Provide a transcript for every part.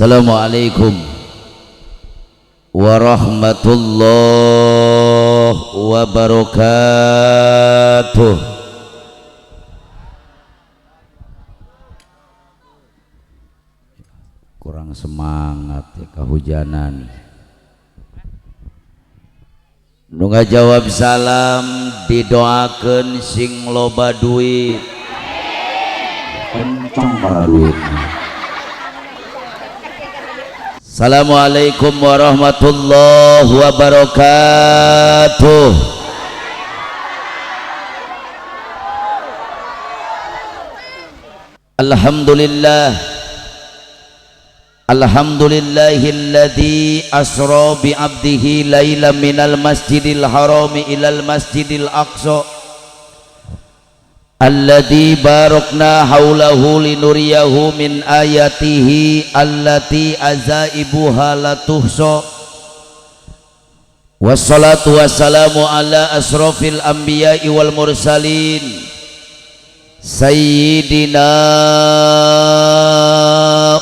Assalamualaikum warahmatullahi wabarakatuh. Kurang semangat ya, kehujanan. Nu ngajawab salam didoakeun sing loba duit. Kencang para duit. Assalamualaikum warahmatullahi wabarakatuh. Alhamdulillah, alhamdulillahilladzi asra bi 'abdihi lailan minal masjidil harami ilal masjidil aqsa alladzi barakna haulahu linuriyahu min ayatihi allati azaibuha latuhsa. Wassalatu wassalamu ala asrafil anbiya'i wal mursalin sayyidina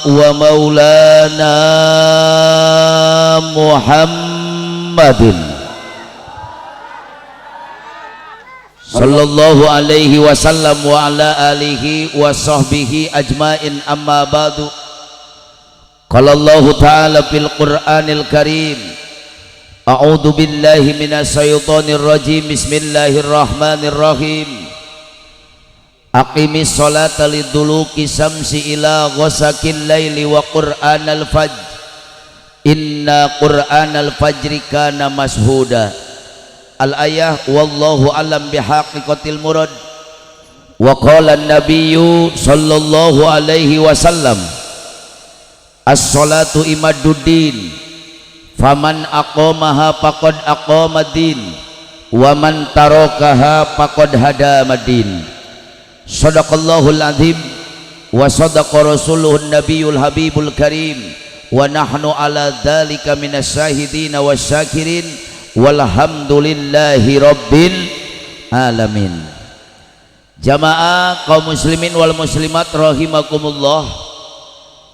wa maulana Muhammadin sallallahu alaihi wasallam wa ala alihi wa sahbihi ajmain, amma ba'du. Qala Allah ta'ala fil Qur'anil Karim, a'udzu billahi minas syaitonir rajim, bismillahirrahmanirrahim. Aqimis sholata liduluki syamsi ila ghasaqil laili wa qur'anal fajr inna qur'anal fajri kana mashhuda. Al-ayah wallahu alam bihaqiqatil murad. Wa qala an-nabiyyu sallallahu alaihi wasallam, as-sholatu imaduddin faman aqamaha faqad aqamadin wa man tarakaha faqad hadamadin. Shadaqallahul azim wa sadaqa rasuluhun nabiyul habibul karim wa nahnu ala dzalika minas syahidin wasyakirin walhamdulillahi rabbil alamin. Jamaah kaum muslimin wal muslimat rahimakumullah,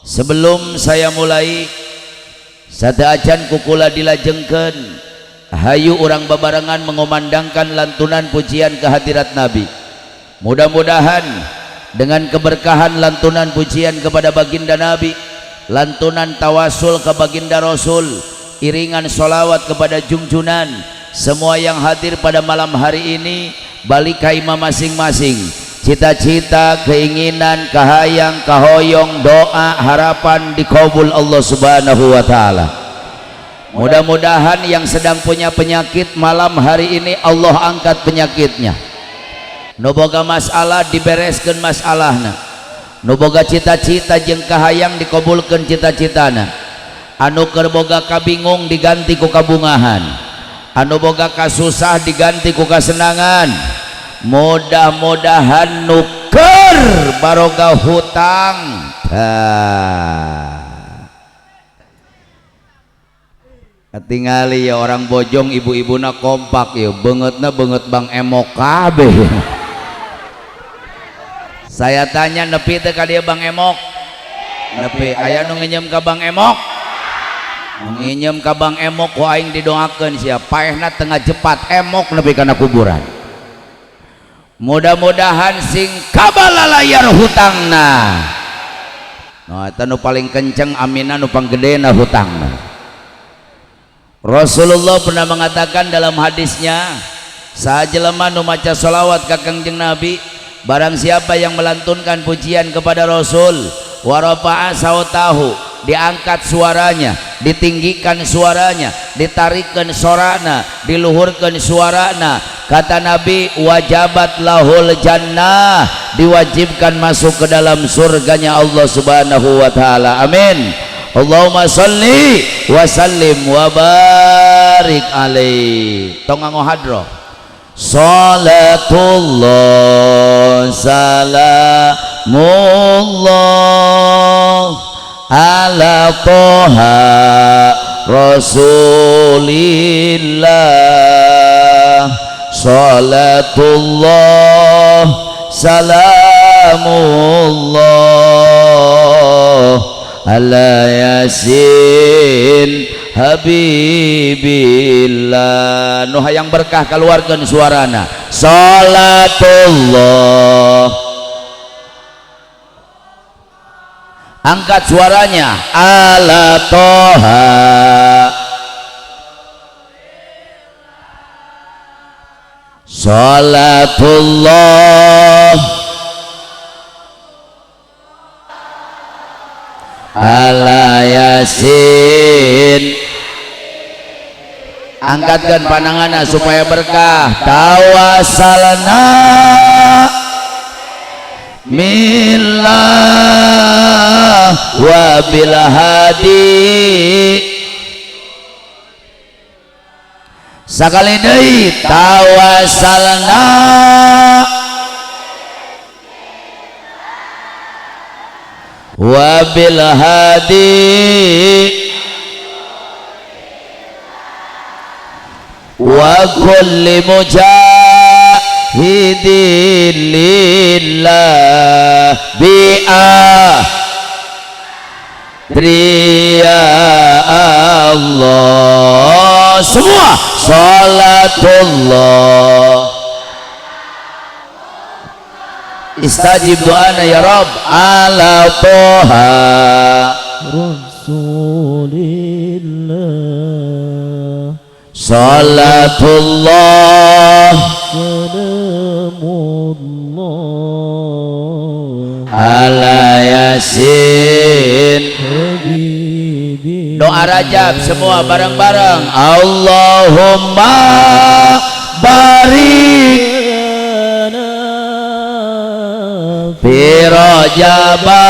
sebelum saya mulai sadaajan kukula dilajengkeun hayu urang babarengan mengumandangkan lantunan pujian kehadirat Nabi. Mudah-mudahan dengan keberkahan lantunan pujian kepada baginda Nabi, lantunan tawasul ke baginda Rasul, iringan sholawat kepada junjunan, semua yang hadir pada malam hari ini balik ke imam masing-masing, cita-cita, keinginan, kahayang, kahoyong, doa, harapan dikabul Allah subhanahu wa ta'ala. Mudah-mudahan yang sedang punya penyakit malam hari ini Allah angkat penyakitnya. Nu boga masalah dibereskeun masalahna, nu boga cita-cita jeung kahayang dikabulkeun cita-citana, anu keur boga kabingung diganti ku kabungahan, anu boga kasusah diganti ku kasenangan. Mudah-mudahan nu keur barokah hutang katingali ya orang bojong, ibu-ibuna kompak ya, beungeutna beungeut Bang Emok kabeh. Saya tanya nepi teh ka dieu Bang Emok, nepi aya nu nginjem ka Bang Emok, nginjem ka Bang Emok ku aing didoakeun sia paehna tengah jepat emok nepi kana kuburan. Mudah-mudahan sing kabalalayar hutangna, nah eta nu paling kenceng, aminna nu panggedena hutangna. Rasulullah pernah mengatakan dalam hadisnya, sajelema nu maca sholawat ka Kangjeng Nabi, barang siapa yang melantunkan pujian kepada Rasul, wa rafa'a sautahu, diangkat suaranya, ditinggikan suaranya, ditarikkan sorana, diluhurkan suarana, kata Nabi, wajabat lahul jannah, diwajibkan masuk ke dalam surganya Allah subhanahu wa ta'ala. Amin. Allahumma salli wa sallim wa barik alaih. Tong nganggo hadroh. Salatullah salamullah ala toha rasulillah. Salatullah salamullah ala yasin habibillah. Nu hayang berkah keluarkan suarana. Salatullah, angkat suaranya, ala toha salatullah ala yasin. Angkatkan pandanganna supaya berkah. Tawasalna millah wa bil hadi. Sakali deui tawasalna wa bil hadi wa kulli mujahidin lillah bi'ah Ria Allah. Semua salatullah, istajib doana ya Rabb ala toha Rasulillah. Salatullah salamullah ala yasin. Doa Rajab semua bareng-bareng. Allahumma barik fi Rajaba.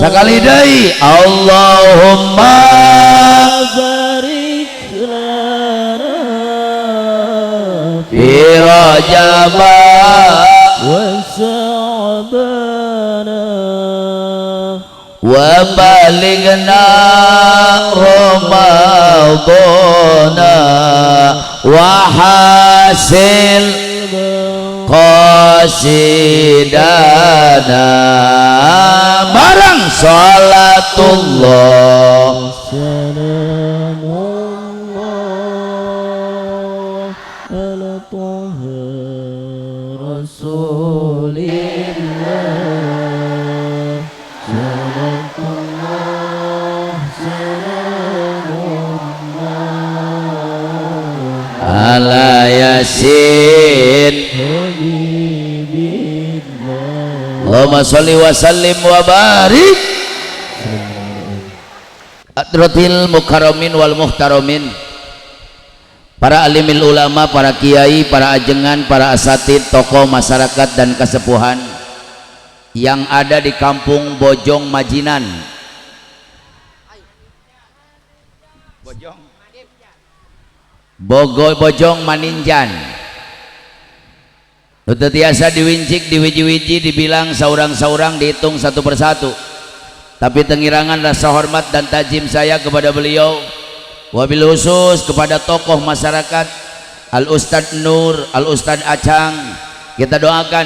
Sekali deui Allahumma barik lana fi Rajaba wa Sya'bana wa balighna Ramadana wa hasil qasidana. Barang salatullah salamullah ala toha Rasulillah. Salatullah salamullah ala yasin. Allahumma sholli wa sallim wa barik. Adratil mukarramin wal muhtaramin, para alimil ulama, para kiai, para ajengan, para asatid, tokoh masyarakat dan kesepuhan yang ada di kampung Bojong Majinan, Bojong Maninjan. Udah biasa diwincik, diwiji-wiji, dibilang saurang-saurang, dihitung satu persatu. Tapi tengirangan rasa hormat dan tajim saya kepada beliau, wabil khusus kepada tokoh masyarakat Al Ustadz Nur, Al Ustadz Acang. Kita doakan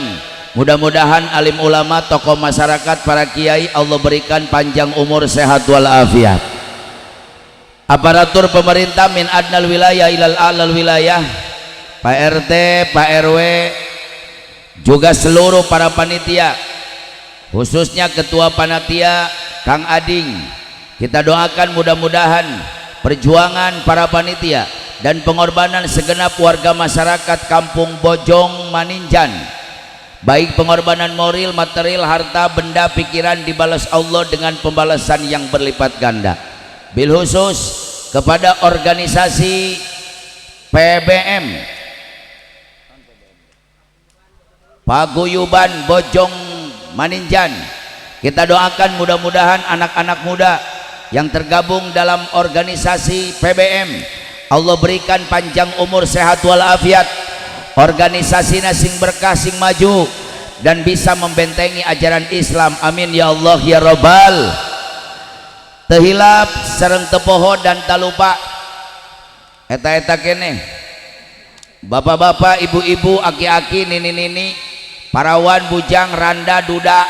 mudah-mudahan alim ulama, tokoh masyarakat, para kiai Allah berikan panjang umur, sehat walafiat. Aparatur pemerintah min adnal wilayah ilal alal wilayah, Pak RT, Pak RW, juga seluruh para panitia, khususnya ketua panitia Kang Ading. Kita doakan mudah-mudahan perjuangan para panitia dan pengorbanan segenap warga masyarakat kampung Bojong Maninjan, baik pengorbanan moral, material, harta, benda, pikiran, dibalas Allah dengan pembalasan yang berlipat ganda. Bil khusus kepada organisasi PBM Paguyuban Bojong Maninjan, kita doakan mudah-mudahan anak-anak muda yang tergabung dalam organisasi PBM Allah berikan panjang umur, sehat walafiat, organisasi sing berkah, sing maju dan bisa membentengi ajaran Islam. Amin ya Allah ya Rabbal. Tehilap sareng tepoho dan talupa eta-eta kene bapak-bapak, ibu-ibu, aki-aki, nini-nini, parawan, bujang, randa, duda,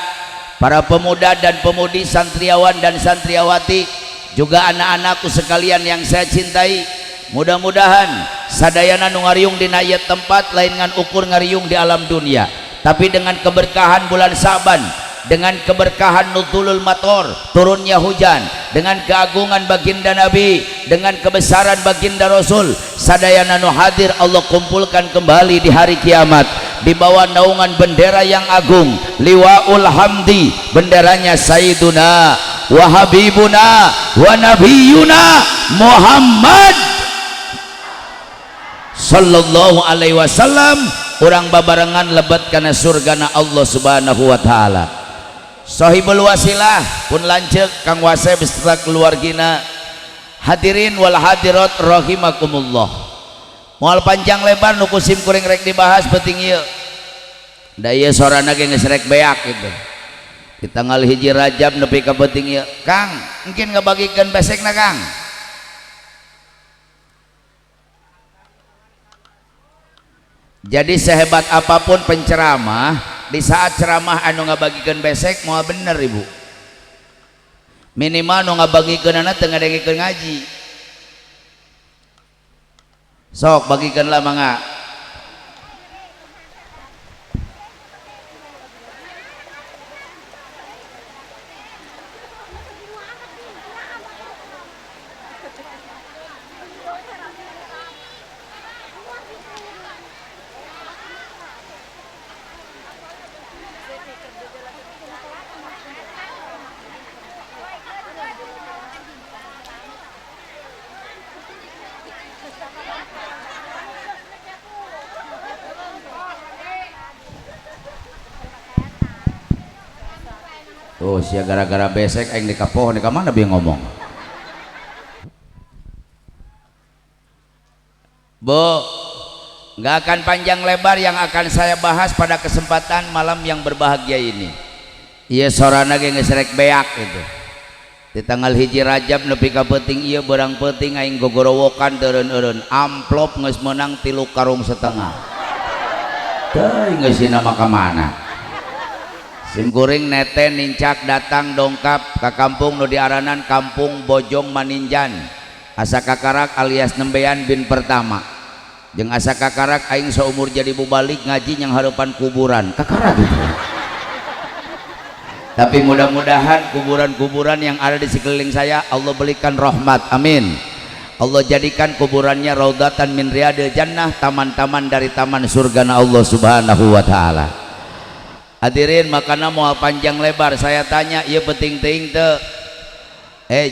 para pemuda dan pemudi, santriawan dan santriawati, juga anak-anakku sekalian yang saya cintai. Mudah-mudahan sadayana nu ngariung dina ieu tempat lain ngan ukur ngariung di alam dunia, tapi dengan keberkahan bulan Sa'ban, dengan keberkahan nuzulul mator, turunnya hujan, dengan keagungan baginda Nabi, dengan kebesaran baginda Rasul, sadayana nu hadir Allah kumpulkan kembali di hari kiamat di bawah naungan bendera yang agung, liwaul hamdi, benderanya Sayyiduna wa Habibuna wa Nabiyuna Muhammad sallallahu alaihi wasallam, orang babarengan lebat kana surgana Allah subhanahu wa ta'ala. Sahibul wasilah pun lanceuk Kang Wasep beserta keluargina, hadirin wal hadirat rahimakumullah. Moal panjang lebar nu kusim kuring rek dibahas penting ieu. Da ieu sorana ge geus rek beak gitu. Di tanggal 1 Rajab nepi ka penting ieu. Kang, mungkin ngabagikeun besekna Kang. Jadi sehebat apapun penceramah, di saat ceramah anu ngabagikeun besek moal bener ibu, minimal nu ngabagikeun anak teu ngadengikeun ngaji. Sok bagikeun lah mangga. Oh sia gara-gara besek aing di kapoh di kamana bieu ngomong. Bu, nggak akan panjang lebar yang akan saya bahas pada kesempatan malam yang berbahagia ini. Ieu sorana ge geus rek beak gitu. Di tanggal 1 Rajab nepi ka peuting ieu beurang peuting aing gogorowokan teureun-eureun amplop geus meunang 3 karung setengah. Teuing geus dina mah ka mana? Simkuring nete nincak datang dongkap ke kampung nu diaranan Kampung Bojong Maninjan, asa kakarak alias nembean bin pertama, jeung asa kakarak aing seumur jadi bubalik ngaji yang harapan kuburan kakarak gitu. Tapi mudah-mudahan kuburan-kuburan yang ada di sekeliling saya Allah berikan rahmat, amin. Allah jadikan kuburannya raudatan min riyadil jannah, taman-taman dari taman surgana Allah subhanahu wa ta'ala. Hadirin, makanya mau panjang lebar saya tanya, iya penting ting teu?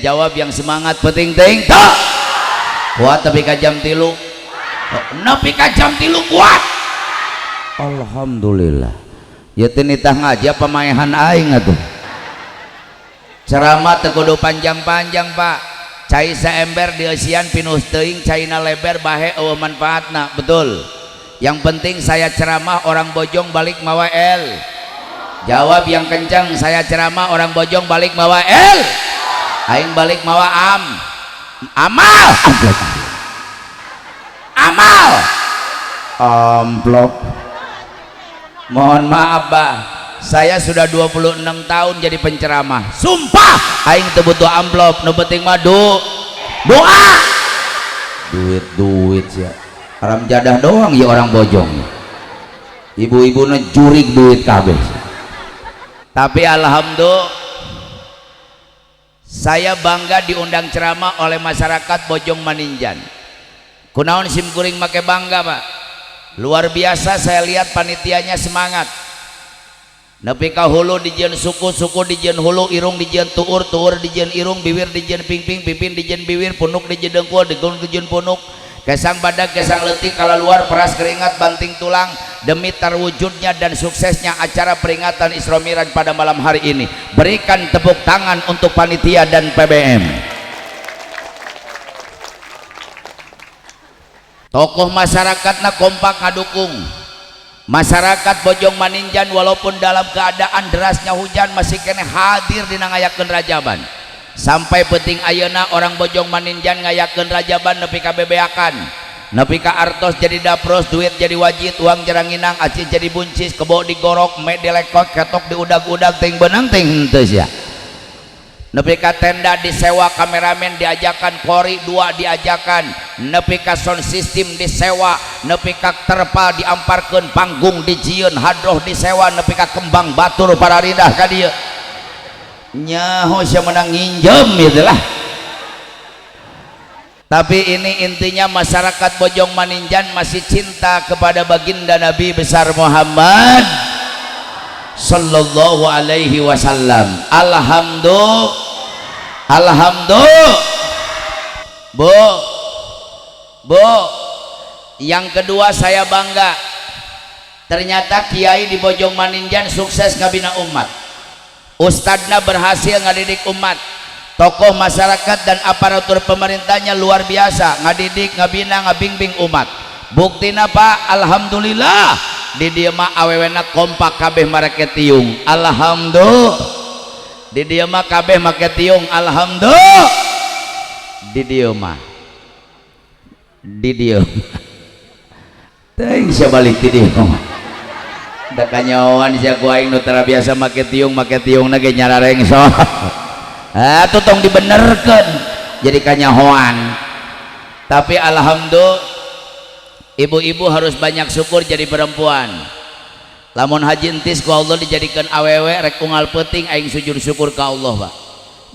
Jawab yang semangat, penting ting teu? Kuat tapi ka jam 3. Nepi ka jam 3 kuat. Alhamdulillah. Ya teu nitah ngaji apa maehan aing atuh. Ceramah teu kudu panjang-panjang, Pak. Cai saember dieusian pinuh teuing, caina lebar bahe eueuh manfaatna, betul. Yang penting saya ceramah orang Bojong balik mawa el. Jawab yang kencang, saya ceramah orang Bojong balik mawa el. Aing balik mawa amal. Amal. Amplop. Mohon maaf, Bah. Saya sudah 26 tahun jadi penceramah. Sumpah aing teu butuh amplop, nu penting mah doa. Duit ya. Haram jadah doang ya orang Bojong. Ibu-ibuna jurig duit kabeh. Tapi alhamdulillah saya bangga diundang ceramah oleh masyarakat Bojong Maninjan. Kunaon simkuring make bangga, Pak? Luar biasa, saya lihat panitianya semangat. Nepi ka hulu dijieun suku, suku dijieun hulu, irung dijieun tuur, tuur dijieun irung, bibir dijieun pingping, pipin dijieun bibir, punuk dijieun dengkul, dengkul dijieun punuk. Kesang badak, kesang letih, kala luar peras keringat, banting tulang, demi terwujudnya dan suksesnya acara peringatan Isra Miraj pada malam hari ini. Berikan tepuk tangan untuk panitia dan PBM. Tokoh masyarakatna kompak ngadukung. Masyarakat Bojong Maninjan walaupun dalam keadaan derasnya hujan masih kene hadir dina ngayakeun rajaban. Sampai penting ayeuna orang Bojong Maninjan ngayakeun rajaban nepi ka bebeakan. nepi ka artos jadi dapros, duit jadi wajib, uang jaranginang, acih jadi buncis, kebo digorok, me dilekot, ketok diudag-udag, ting benang ting henteu sia. Nepi ka tenda disewa, kameramen diajakan, kori 2 diajakan, nepi ka sound system disewa, nepi ka terpal diamparkeun, panggung dijieun, hadroh disewa, nepi ka kembang batur para rindah ka dieu. Nyaho sia menang nginjem itulah. Tapi ini intinya masyarakat Bojong Maninjan masih cinta kepada baginda Nabi besar Muhammad sallallahu alaihi wasallam. Alhamdulillah. Bu, yang kedua saya bangga, ternyata kiai di Bojong Maninjan sukses ngabina umat, ustadna berhasil ngadidik umat, tokoh masyarakat dan aparatur pemerintahnya luar biasa ngadidik, ngabina, ngabimbing umat. Buktina Pak, alhamdulillah di dieu mah awewena kompak kabeh mareke tiung. Alhamdulillah. Di dieu mah kabeh make tiung. Alhamdulillah. Di dieu mah. Di dieu. Teuing sia balik ti dieu mah. Da kanyawan sia ku aing nu tara biasa make tiungna ge nyarareng so. Tuh tong dibenerkeun jadi kanyahoan. Tapi alhamdulillah ibu-ibu harus banyak syukur jadi perempuan. Lamun haji entis ku Allah dijadikan awewe rek unggal peuting aing sujud syukur ka Allah Pak.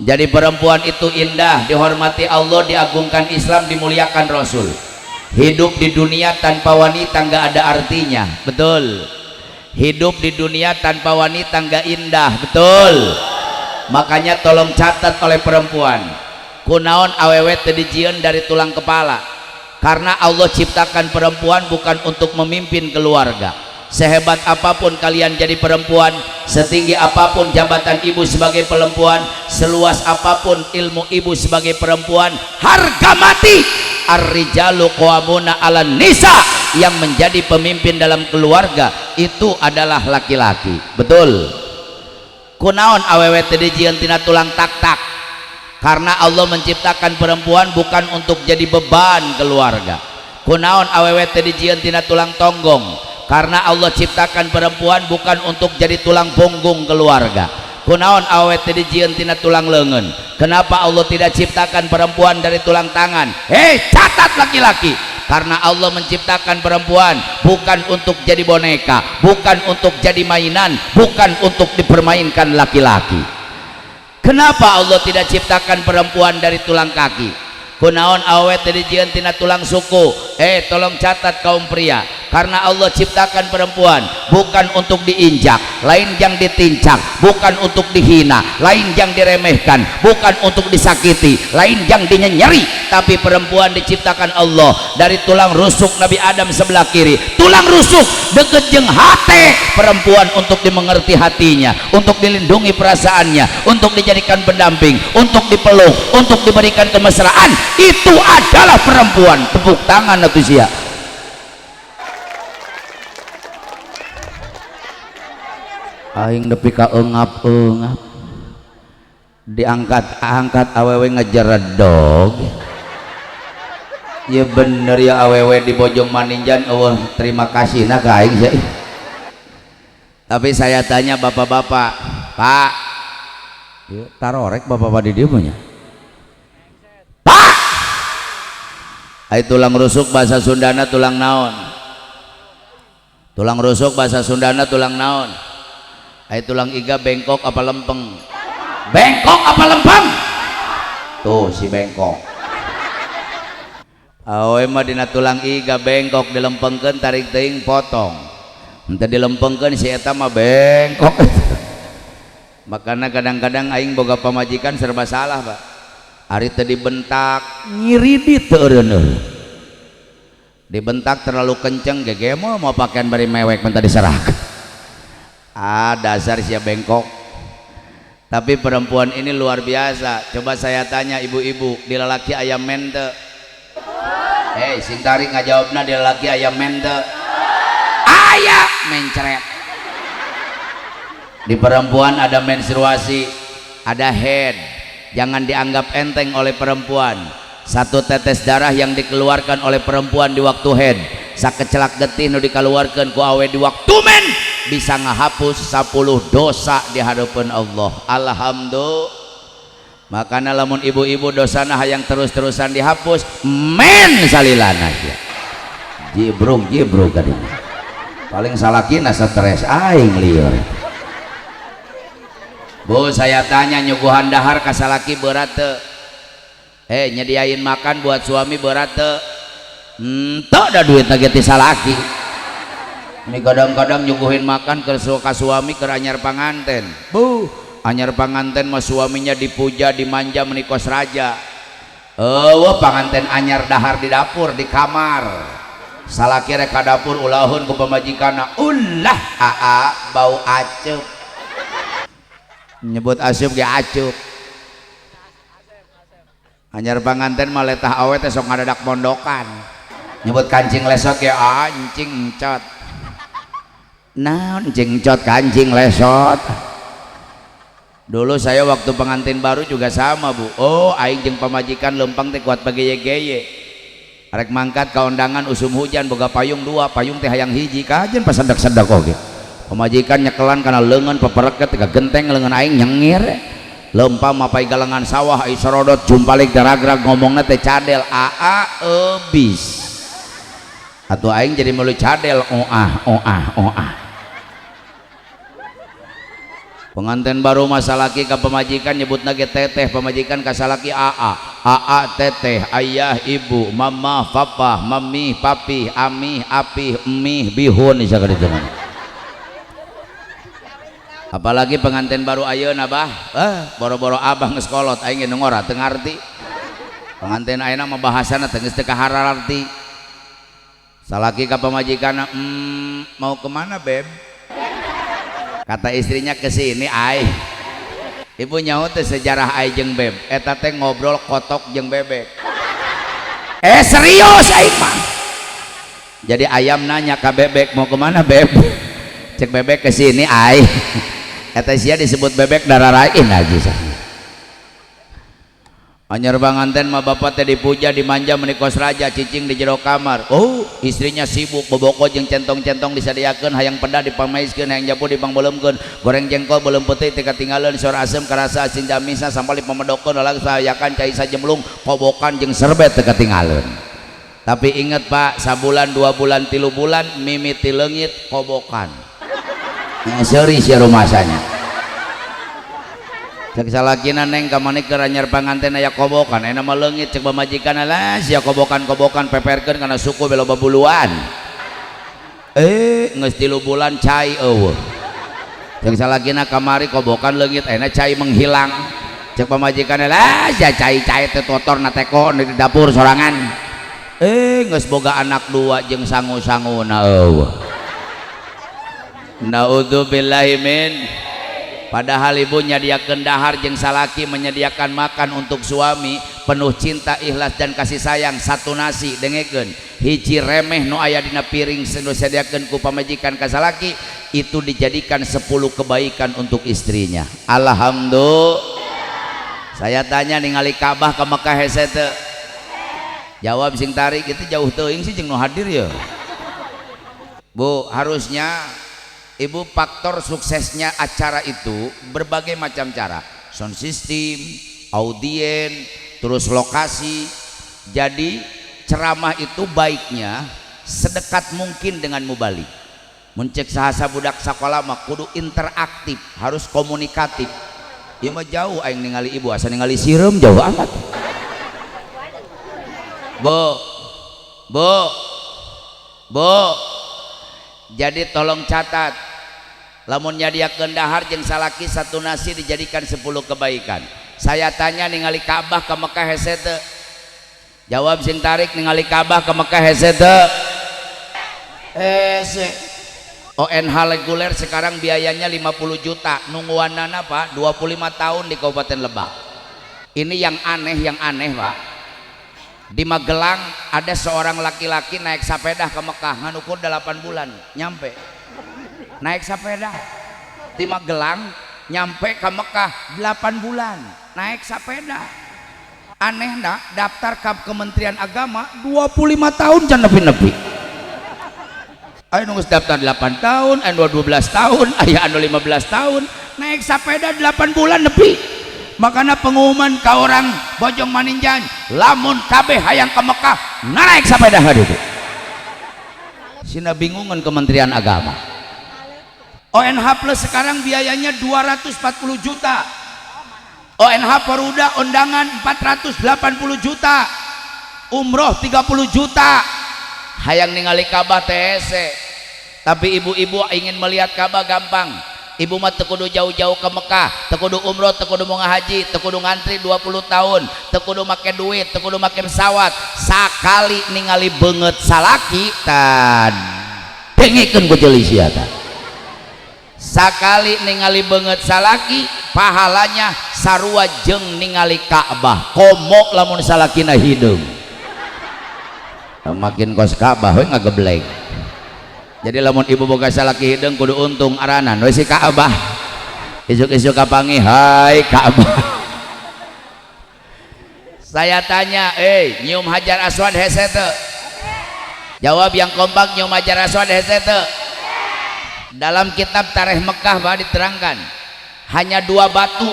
Jadi perempuan itu indah, dihormati Allah, diagungkan Islam, dimuliakan Rasul. Hidup di dunia tanpa wanita enggak ada artinya, betul. Hidup di dunia tanpa wanita enggak indah, betul. Makanya tolong catat oleh perempuan, kunaon awewe teu dijieun dari tulang kepala. Karena Allah ciptakan perempuan bukan untuk memimpin keluarga. Sehebat apapun kalian jadi perempuan, setinggi apapun jabatan ibu sebagai perempuan, seluas apapun ilmu ibu sebagai perempuan, harga mati. Ar-rijalu qawwamuna 'alan nisa, yang menjadi pemimpin dalam keluarga itu adalah laki-laki. Betul. Kunaon awewe teu dijieun tina tulang tak-tak? Karena Allah menciptakan perempuan bukan untuk jadi beban keluarga. Kunaon awewe teu dijieun tina tulang tonggong? Karena Allah ciptakan perempuan bukan untuk jadi tulang punggung keluarga. Kunaon awewe teu dijieun tina tulang leungeun? Kenapa Allah tidak ciptakan perempuan dari tulang tangan? Catat laki-laki. Karena Allah menciptakan perempuan bukan untuk jadi boneka, bukan untuk jadi mainan, bukan untuk dipermainkan laki-laki. Kenapa Allah tidak ciptakan perempuan dari tulang kaki? Kunaon awewe teu dijieun tina tulang suku? Tolong catat kaum pria. Karena Allah ciptakan perempuan bukan untuk diinjak, lain yang ditincak, bukan untuk dihina, lain yang diremehkan, bukan untuk disakiti, lain yang dinyenyeri. Tapi perempuan diciptakan Allah dari tulang rusuk Nabi Adam sebelah kiri, tulang rusuk deket jeung hate perempuan, untuk dimengerti hatinya, untuk dilindungi perasaannya, untuk dijadikan pendamping, untuk dipeluk, untuk diberikan kemesraan. Itu adalah perempuan. Tepuk tangan atuh sia. Aing nepi ka eungap-eungap, diangkat-angkat awewe ngejeredog. Ya bener ya awewe di Bojong Maninjan. Terima kasih nah ka aing sih. Tapi saya tanya bapak-bapak, Pak, tarorek bapak-bapak di dieu punya Pak, ai tulang rusuk bahasa Sundana tulang naon? Tulang rusuk bahasa Sundana tulang naon? Ai tulang iga bengkok apa lempeng? Bengkok apa lempeng? Tuh si bengkok. Awe mah dina tulang iga bengkok, dilempengkeun tarik teuing potong. Henteu dilempengkeun si eta mah bengkok. Makana kadang-kadang aing boga pamajikan serba salah, Pak. Ari teu dibentak ngiridit teu eureun. Dibentak terlalu kenceng gege mau pakaian bari mewek minta diserahkan. Dasar sia bengkok. Tapi perempuan ini luar biasa. Coba saya tanya ibu-ibu, di lalaki ayam mente? Sing tarik ngajawabna di lalaki ayam mente? Aya mencret. Di perempuan ada menstruasi, ada head. Jangan dianggap enteng oleh perempuan. satu tetes darah yang dikeluarkan oleh perempuan di waktu haid sakecelak getih nu dikeluarkan ku awe di waktu men bisa ngahapus 10 dosa di hadapan Allah. Alhamdulillah. Makanya lamun ibu-ibu dosana hayang terus-terusan dihapus men salilana ya jibruk kadina paling salakina stres aing lieur. Bu, saya tanya nyuguhan dahar ka salaki berat teu? Nyediain makan buat suami berat teu? Teu da duit lagi ti salaki. Ini kadang-kadang nyuguhin makan ke suami ke anyar panganten. Bu, anyar panganten mah suaminya dipuja dimanja menikos raja. Panganten anyar dahar di dapur di kamar. Salaki rek ka dapur ulahun ku pamajikanna. Ulah bau acup. Nyebut asup ge acup. Anyar panganten mah letah awe teh sok ngadadak mondokan. Nyebut kancing lesot ge anjing encot. Naon jengcot kancing lesot. Dulu saya waktu pengantin baru juga sama bu. Aing jeung pamajikan lempang teh kuat bageye-geye. Arek mangkat ka undangan usum hujan boga payung 2, payung teh hayang hiji kajen pasadak-sadak oge. Pemajikan nyekelan kana leungeun papereket ka genteng leungeun aing nyengir. Lempang mapai galengan sawah ai sorodot jumpalik daragrag ngomongna teh cadel ebis. Atuh aing jadi meuli cadel oah. Pengantin baru masa laki ke pemajikan nyebut nage teteh, pemajikan ka salaki aa teteh, ayah ibu, mama papa, mami papi, ami api, emi bihun isa kaditu. Apalagi pengantin baru ayeuna bah boro-boro abah geus kolot aing nu ngora teu ngarti. Pengantin ayeuna mah bahasana teu geus teu kahararti. Salaki ka pemajikan mau kemana beb? Kata istrinya ke sini ai. Ibu nyaho teh sejarah ai jeung beb. Eta teh ngobrol kotok jeung bebek. Serius aing mah. Jadi ayam nanya ke bebek mau kemana beb? Cek bebek ke sini ai. Eta sia disebut bebek dararain aja. Anyar panganten mah bapak teh dipuja dimanja menikos raja cicing di jero kamar. Istrinya sibuk boboko jeung centong-centong disadiakeun hayang pedah dipamaiskeun hayang japu dipangbeuleumeun goreng jengkol beuleum peuting teh katinggalan sor asem karasa asin jamisa sampal dipamedokeun lalang sayakan cai sajemlung kobokan jeung serbet teh katinggalan. Tapi inget Pak, sabulan 2 bulan 3 bulan mimiti leungit kobokan. Seri sia rumasanya. Cek salakina neng kamani keur anyar panganten aya kobokan aya mah leungit cek pamajikan lah sia kobokan-kobokan peperkeun kana suku belo babuluan. Geus 3 bulan cai eueuh. Cek salakina kamari kobokan leungit ayeuna cai menghilang. Cek pamajikan lah sia cai-cai teh totorna teko di dapur sorangan. Geus boga anak 2 jeung sangu-sanguna eueuh. Naudzubillahi min. Padahal ibu nyediakeun dahar jeung salaki menyediakan makan untuk suami penuh cinta ikhlas dan kasih sayang. Satu nasi dengekeun hiji remeh nu aya dina piring nu sediakeun ku pamajikan ka salaki itu dijadikan 10 kebaikan untuk istrinya. Alhamdulillah. Saya tanya ningali Ka'bah ka Mekah hese teu? Jawab sing tarik itu jauh teuing sih jeung nu hadir ya. Bu, harusnya ibu faktor suksesnya acara itu berbagai macam cara, sound system, audien, terus lokasi. Jadi ceramah itu baiknya sedekat mungkin dengan mubalik. Muncek sahasa budak sakola mah kudu interaktif, harus komunikatif. Ieu mah jauh aing ningali ibu asa ningali sireum jauh amat. Bu, jadi tolong catat, lamun nyadiakeun dahar jeung salaki satu nasi dijadikan 10 kebaikan. Saya tanya ningali Ka'bah ke Mekah hese teu? Jawab sing tarik ningali Ka'bah ke Mekah hese teu? ONH reguler sekarang biayanya 50 juta, nungguanana Pak 25 tahun di Kabupaten Lebak. Ini yang aneh Pak. Di Magelang ada seorang laki-laki naik sepeda ke Mekah nganukur 8 bulan nyampe. Naik sepeda di Magelang nyampe ke Mekah 8 bulan naik sepeda. Aneh ndak daftar ke Kementerian Agama 25 tahun can nepi-nepi. Ayo nunggu daftar 8 tahun, anu 12 tahun, aya anu 15 tahun, naik sepeda 8 bulan nepi. Makanya pengumuman ke orang Bojong Maninjan, lamun kabeh hayang ke Mekah naik sepeda hari itu. Sina bingungan Kementerian Agama. ONH plus sekarang biayanya 240 juta. ONH Peruda undangan 480 juta. Umroh 30 juta. Hayang ningali Ka'bah TC. Tapi ibu-ibu ingin melihat Ka'bah gampang. Ibu mah teu kudu jauh-jauh ke Mekah, teu kudu umroh, teu kudu mau ngahaji, teu kudu ngantri 20 tahun, teu kudu make duit, teu kudu make pesawat. Sakali ningali beungeut salaki tan pengikeun ku jeuli sia tah. Sakali ningali beungeut salaki pahalanya sarua jeung ningali Ka'bah. Komo lamun salakina hideung. Makin kos Ka'bah we ngageblek. Jadi lamun ibu boga salaki hideung kudu untung aranan we si Ka'bah. Isuk-isuk kapangi hai Ka'bah. Saya tanya, nyium Hajar Aswad hese teu? Jawab yang kompak, nyium Hajar Aswad hese teu? Dalam kitab Tarikh Mekah bah diterangkan hanya 2 batu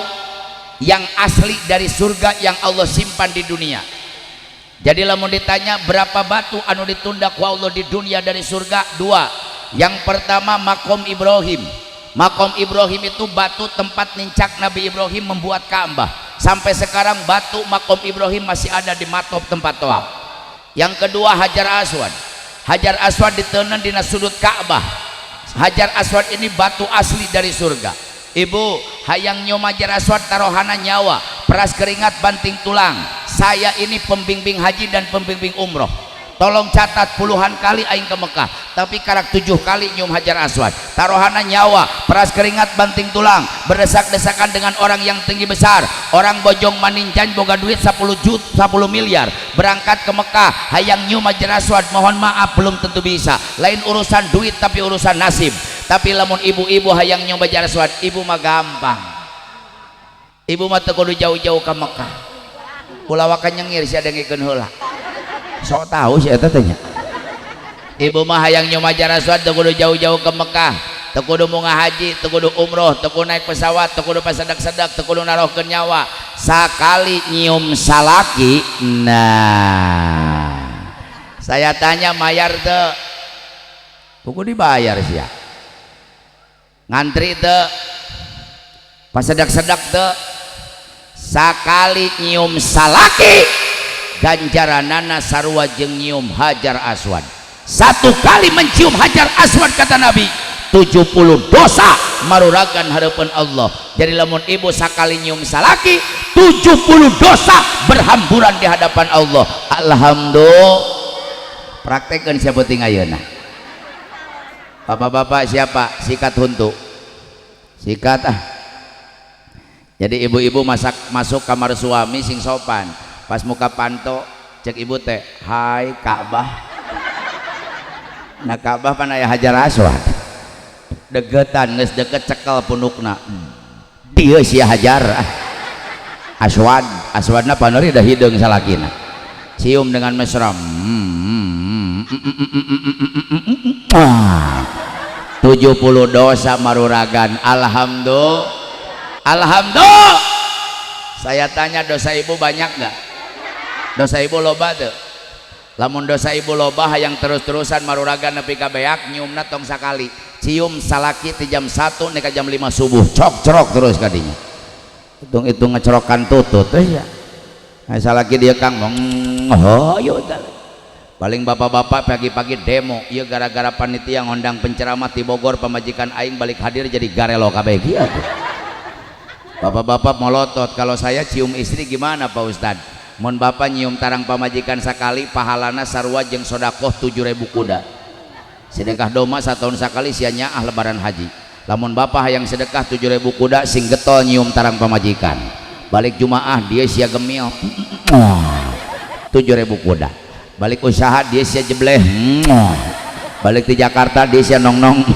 yang asli dari surga yang Allah simpan di dunia. Jadi lamun ditanya berapa batu anu ditunda ku Allah di dunia dari surga, 2. Yang pertama makom Ibrahim. Makom Ibrahim itu batu tempat nincak Nabi Ibrahim membuat Ka'bah. Sampai sekarang batu makom Ibrahim masih ada di matop tempat tawaf. Yang kedua Hajar Aswad. Hajar Aswad diteuneuh dina sudut Ka'bah. Hajar Aswad ini batu asli dari surga. Ibu hayang nyium Hajar Aswad tarohana nyawa, peras keringat banting tulang. Saya ini pembimbing haji dan pembimbing umroh. Tolong catat puluhan kali aing ke Mekah, tapi karak 7 kali nyium Hajar Aswad. Tarohana nyawa, peras keringat banting tulang, berdesak-desakan dengan orang yang tinggi besar. Orang Bojong Maninjan boga duit 10 miliar berangkat ke Mekah hayang nyium Hajar Aswad. Mohon maaf belum tentu bisa. Lain urusan duit tapi urusan nasib. Tapi lamun ibu-ibu hayang nyium Hajar Aswad, ibu mah gampang. Ibu mah teu kudu jauh-jauh ke Mekah. Kulawakan nyengir sia dengikeun heula. Sok tahu si eta teh nya. Ibu mah hayang nyium Hajar Aswad teu kudu jauh-jauh ke Mekah, teu kudu mau ngahaji, teu kudu umroh, teu kudu naik pesawat, teu kudu pasadak-sadak, teu kudu narohkeun nyawa. Sakali nyium salaki, nah. Saya tanya mayar teu? Kudu dibayar sia. Ngantri teu? Pasadak-sadak teu? Sakali nyium salaki ganjaranana sarua jeung nyium Hajar Aswad. 1 kali mencium Hajar Aswad kata Nabi 70 dosa maruragan harapan Allah. Jadi lamun ibu sakali nyium salaki 70 dosa berhamburan di hadapan Allah. Alhamdulillah. Praktekkeun sia beuting ayeuna. Bapak-bapak siapa? Sikat huntu. Sikat ah. Jadi ibu-ibu masuk kamar suami sing sopan. Pas muka panto cek ibu teh, hai Ka'bah. Nah Ka'bah pan aya Hajar Aswad. Degetan geus deket cekel punukna. Dieu sia Hajar Aswad. Aswadna panori da hideung salakina. Cium dengan mesra. 70 dosa maruragan. Alhamdulillah. Alhamdulillah. Saya tanya dosa ibu banyak gak? Dosa ibu loba tuh. Lamun dosa ibu loba hayang terus-terusan maruragan nepi ka beak nyiumna tong sakali. Cium salaki ti jam 1 neka jam 5 subuh. Cok-corok terus kadinya. Hitung-hitung ngecorokan tutut ya. Nah, salaki dia Kang oh yo paling bapak-bapak pagi-pagi demo ieu gara-gara panitia ngondang penceramah di Bogor pamajikan aing balik hadir jadi garelo kabeh kieu. Bapak-bapak melotot, kalau saya cium istri gimana Pak Ustad? Mun bapak nyium tarang pamajikan sekali pahalana sarua jeung sodakoh 7.000 kuda. Sedekah doma satahun sakali sia nyaah lebaran haji. Lamun bapak hayang sedekah 7.000 kuda sing getol nyium tarang pamajikan. Balik Jumaah dia sia gemil 7.000 kuda. Balik usaha dia sia jebleh. Balik di Jakarta dia sia nong-nong.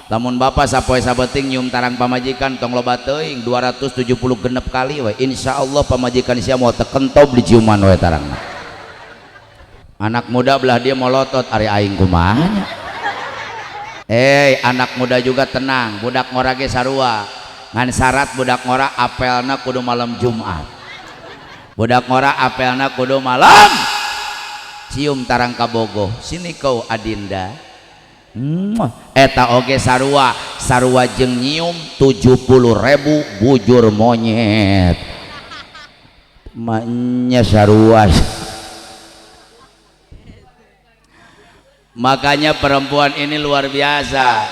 lamun bapak sapoe sabeting nyium tarang pamajikan tong loba teuing 270 genep kali we insyaallah pamajikan sia mau tekentob di ciuman we tarangna. Anak muda belah dia molotot ari aing kumaha nya. Anak muda juga tenang, budak ngora ge sarua ngan syarat budak ngora apelna kudu malam Jumat, budak ngora apelna kudu malam cium tarang kabogoh sini kau adinda. Eta oge sarua jeung nyium 70.000 bujur monyet maknya sarua. Makanya perempuan ini luar biasa.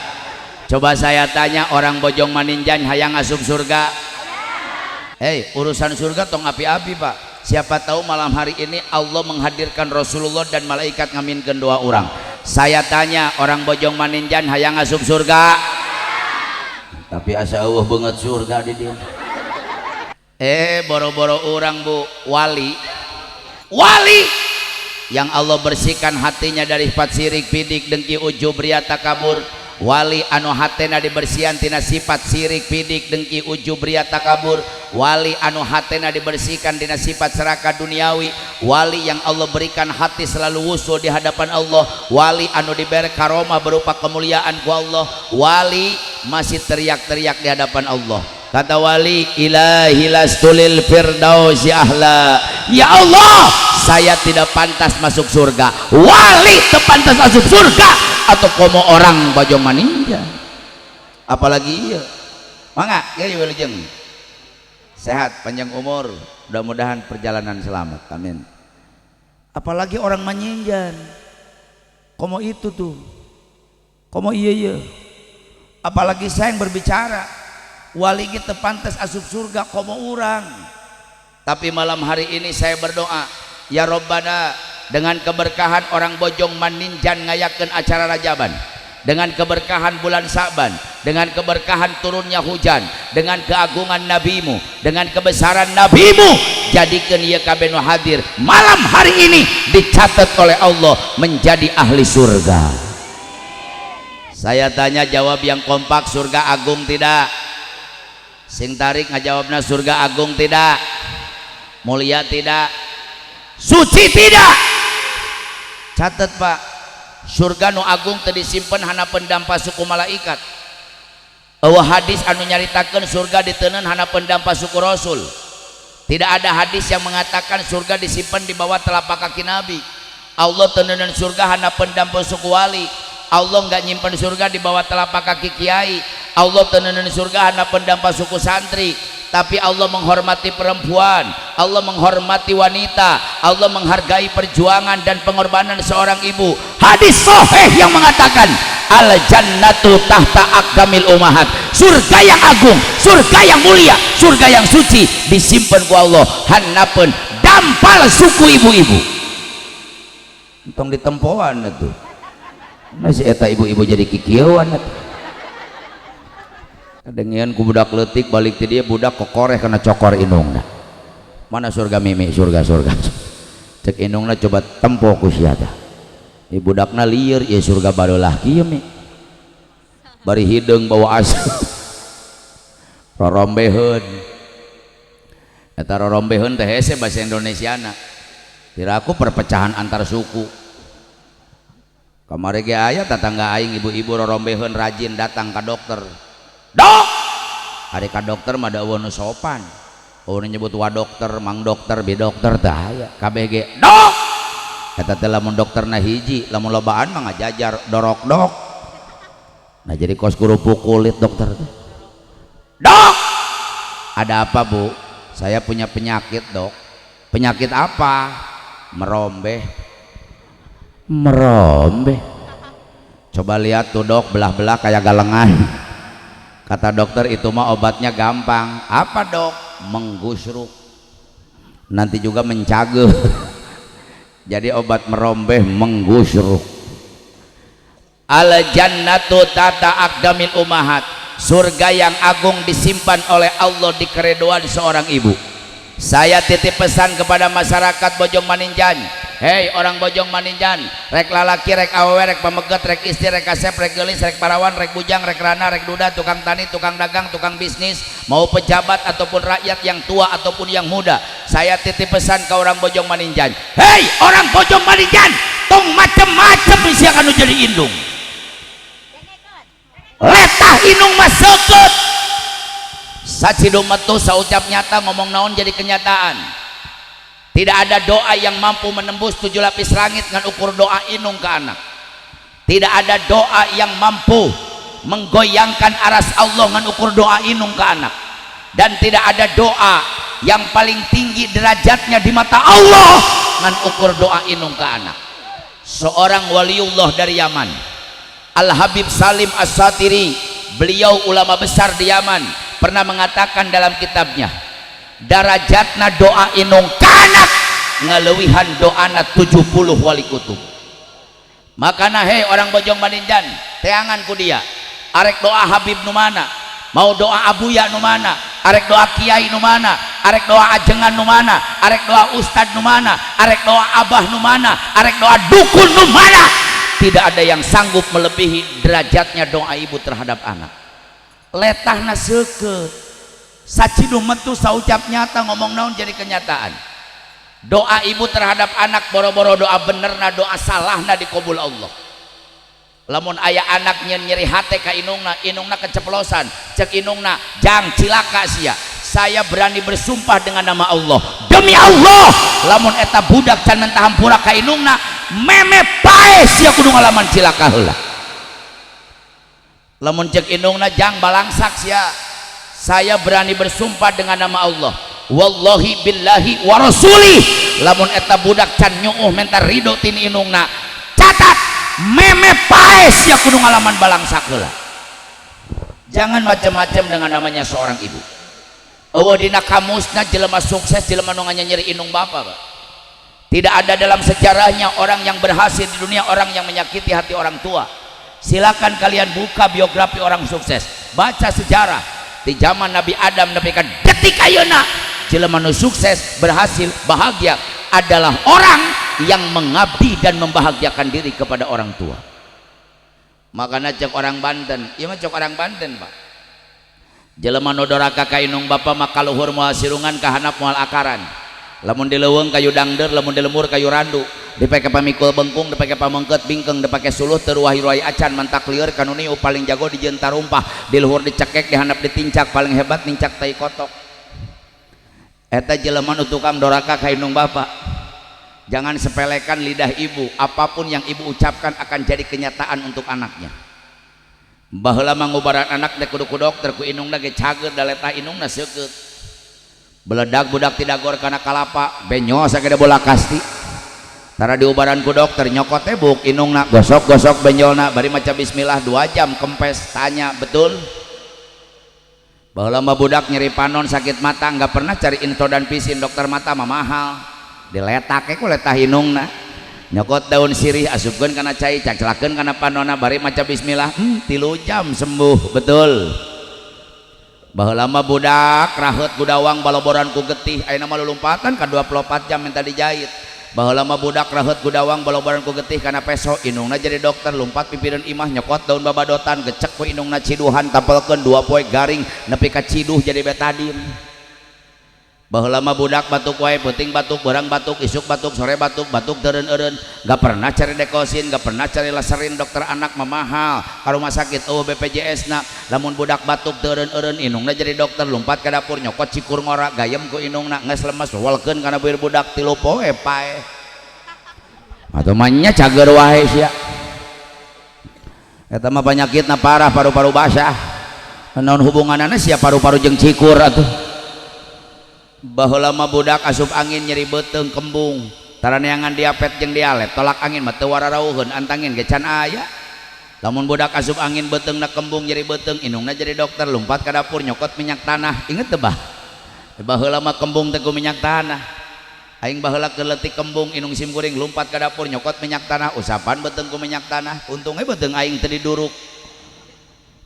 Coba saya tanya, orang Bojong Maninjan hayang asup surga? Urusan surga tong api-api pak. Siapa tahu malam hari ini Allah menghadirkan Rasulullah dan malaikat ngaminkeun doa orang. Saya tanya, orang Bojong Maninjan hayang asup surga? Tapi asa eueuh beungeut surga di dieu. Boro-boro orang bu wali yang Allah bersihkan hatinya dari sifat sirik pidik dengki ujub ria takabur. Wali anu hatena dibersihan tina sifat sirik pidik dengki ujub ria takabur. Wali anu hatena dibersihkan tina sifat serakah duniawi. Wali yang Allah berikan hati selalu wusul di hadapan Allah. Wali anu diberi karomah berupa kemuliaan ku Allah. Wali masih teriak-teriak di hadapan Allah. Kata wali, ilahi lastulil firdausi ahla. Ya Allah, saya tidak pantas masuk surga. Wali terpantas masuk surga atau komo orang Bojong Maninjan. Apalagi iya. Mangga, ya wilujeng. Sehat, panjang umur, mudah-mudahan perjalanan selamat. Amin. Apalagi orang Maninjan. Komo itu tuh. Komo iya. Apalagi saya yang berbicara. Wali kita pantas asup surga komo urang. Tapi malam hari ini saya berdoa, ya Rabbana, dengan keberkahan orang Bojong Maninjan ngayakeun acara Rajaban, dengan keberkahan bulan Sa'ban, dengan keberkahan turunnya hujan, dengan keagungan nabimu, dengan kebesaran nabimu, jadikan ieu kabeh nu hadir malam hari ini dicatat oleh Allah menjadi ahli surga. Saya tanya, jawab yang kompak, surga agung tidak? Sing tarik ngajawabna, surga agung tidak, mulia tidak, suci tidak. Catat pak, surga nu agung teu disimpen hana pendam pasuku malaikat. Eueuh hadis anu nyaritakeun surga diteuneun hana pendam pasuku rasul. Tidak ada hadis yang mengatakan surga disimpan di bawah telapak kaki Nabi. Allah teuneun surga hana pendam pasuku wali. Allah enggak nyimpen surga di bawah telapak kaki kiai. Allah teuneun surga hana pendampa suku santri. Tapi Allah menghormati perempuan, Allah menghormati wanita, Allah menghargai perjuangan dan pengorbanan seorang ibu. Hadis sahih yang mengatakan al jannatu tahta aqdamil ummahat. Surga yang agung, surga yang mulia, surga yang suci disimpan ku Allah hanapeun dampal suku ibu-ibu. Tong ditempoan atuh. Masih eta ibu-ibu jadi kikieuan atuh. Kadengian ku budak leutik balik ti dieu budak kokoreh kana cokor indungna. Mana surga mimi, surga cek indungna coba tempo ku sia tah. Ieu budakna lieur ieu surga barulah kieu mi. Bari hideung bawa asap. Rorombeheun. Eta rorombeheun teh hese bahasa Indonesiana. Piraku perpecahan antar suku. Kamari ge aya tetangga aing ibu-ibu rorombeheun rajin datang ke dokter. Dok, hari ka dokter mah da eueuh nu sopan. Eueuh nyebut wa dokter, mang dokter, bi dokter teh aya. Kabeh ge dok. Eta teh lamun dokterna hiji, lamun lobaan mah ngajajar dorok dok. Nah jadi kos kerupuk kulit dokter teh. Dok, ada apa bu? Saya punya penyakit dok. Penyakit apa? Merombeh. Coba lihat tuh dok, belah-belah kayak galengan. Kata dokter itu mah obatnya gampang. Apa dok? Menggusruk. Nanti juga mencage. Jadi obat merombeh menggusruk. Al jannatu tata aqdamil ummahat. Surga yang agung disimpan oleh Allah di keredoan seorang ibu. Saya titip pesan kepada masyarakat Bojong Maninjan. hei orang Bojong Maninjan, rek lalaki, rek awewe, rek pameget, rek istri, rek kasep, rek gelis, rek parawan, rek bujang, rek rana, rek duda, tukang tani, tukang dagang, tukang bisnis, mau pejabat ataupun rakyat yang tua ataupun yang muda, saya titip pesan ke orang Bojong Maninjan, hei orang Bojong Maninjan, tong macem-macem isi akan jadi indung, letah indung mas seket sacidung metu saucap nyata ngomong naon jadi kenyataan. Tidak ada doa yang mampu menembus 7 lapis langit dengan ukur doa inung ke anak. Tidak ada doa yang mampu menggoyangkan aras Allah dengan ukur doa inung ke anak. Dan tidak ada doa yang paling tinggi derajatnya di mata Allah dengan ukur doa inung ke anak. Seorang waliullah dari Yaman, Al-Habib Salim As-Satiri, beliau ulama besar di Yaman, pernah mengatakan dalam kitabnya, darajatna doa inung kanak ngalewihan doana 70 wali kutub. Makana hei orang Bojong Maninjan, teangan ku dia, arek doa Habib nu mana, mau doa abuya nu mana, arek doa kiai nu mana, arek doa ajengan nu mana, arek doa ustad nu mana, arek doa abah nu mana, arek doa dukun nu mana, tidak ada yang sanggup melebihi derajatnya doa ibu terhadap anak. Letahna seukeut sacidung metu saucap nyata ngomong naon jadi kenyataan. Doa ibu terhadap anak boro-boro doa benerna doa salahna dikabul Allah. Lamun aya anak nyeri hate ka inungna, inungna keceplosan, cek inungna jang cilaka sia, saya berani bersumpah dengan nama Allah, demi Allah lamun eta budak can mentah hampura ka inungna meme pae sia kudu ngalaman cilaka heula. Lamun cek inungna jang balangsak sia, saya berani bersumpah dengan nama Allah, wallahi billahi wa rasuli, lamun eta budak can nyuuh mentar ridho tin inungna, catat meme paes ya kudu ngalaman balangsak heula. Jangan macam-macam dengan namanya seorang ibu. Eueuh dina kamusna jelema sukses jelema nu nyeri inung bapa, Pak. Tidak ada dalam sejarahnya orang yang berhasil di dunia orang yang menyakiti hati orang tua. Silakan kalian buka biografi orang sukses, baca sejarah di zaman Nabi Adam nepi ka detik ayeuna jelema nu sukses berhasil bahagia adalah orang yang mengabdi dan membahagiakan diri kepada orang tua. Makanya cek orang Banten, ieu mah cek orang Banten, Pak. Jelema nu doraka ka inung bapa maka luhur moal sirungan kahanap moal akaran. Lamun dileuweung kayu dangder, lamun dilemur kayu randu, dipake pamikul bengkung, dipake pamengket bingkeng, dipake suluh teu ruahi-ruahi acan mantak lieur kanu niu paling jago di jeuntar rumpah, di luhur dicekek, di handap ditincak, paling hebat nincak tai kotok. Eta jelema nu tukang doraka ka inung bapa. Jangan sepelekan lidah ibu, apapun yang ibu ucapkan akan jadi kenyataan untuk anaknya. Baheula mangubaran anak dek kudu ku dokter ku inungna ge cager da letah inungna seukeut. Beledak budak tidak gor karena kalapa benyo sagede bola kasti tara diubaran ku dokter nyokot tebuk inungna gosok-gosok benjolna bari maca bismillah 2 jam kempes tanya betul. Baheula mah budak nyeri panon sakit mata nggak pernah cari info dan pisin dokter mata mah mahal diletake ku letah inungna nyokot daun sirih asupkeun kana cai cacelakeun kana panonna bari maca bismillah 3 jam sembuh betul. Baheula mah budak raheut budawang baloboran ku getih ayeuna mah lulumpatan ka 24 jam minta dijahit. Baheula mah budak raheut budawang baloboran ku getih kana peso inungna jadi dokter lumpat pipireun imah nyokot daun babadotan gecek ku inungna ciduhan tampelkeun 2 poe garing nepi ka ciduh jadi betadin. Baheula mah budak batuk wae penting batuk beurang batuk isuk batuk sore batuk batuk teureun-eureun gak pernah cari dekosin gak pernah cari laserin dokter anak mah mahal ka rumah sakit BPJS na lamun budak batuk teureun-eureun inungna jadi dokter lumpat ka dapur nyokot cikur ngora gayem ku inungna geus lemes walkeun kana beueur budak 3 poe pae atuh mah nya cager wae sia eta mah panyakitna parah paru-paru basah naon hubunganana sia paru-paru jeung cikur atuh. Baheula mah budak asup angin nyeri beuteung kembung taraneangan diapet jeung dialet tolak angin mah teu wararauheun antangin ge can aya. Lamun budak asup angin beuteungna kembung nyeri beuteung inungna jadi dokter lumpat ka dapur nyokot minyak tanah inget teu bah baheula mah kembung teh ku minyak tanah aing baheula keleutik kembung inung sim kuring lumpat ka dapur nyokot minyak tanah usapan beuteung ku minyak tanah untung beuteung aing teu diduruk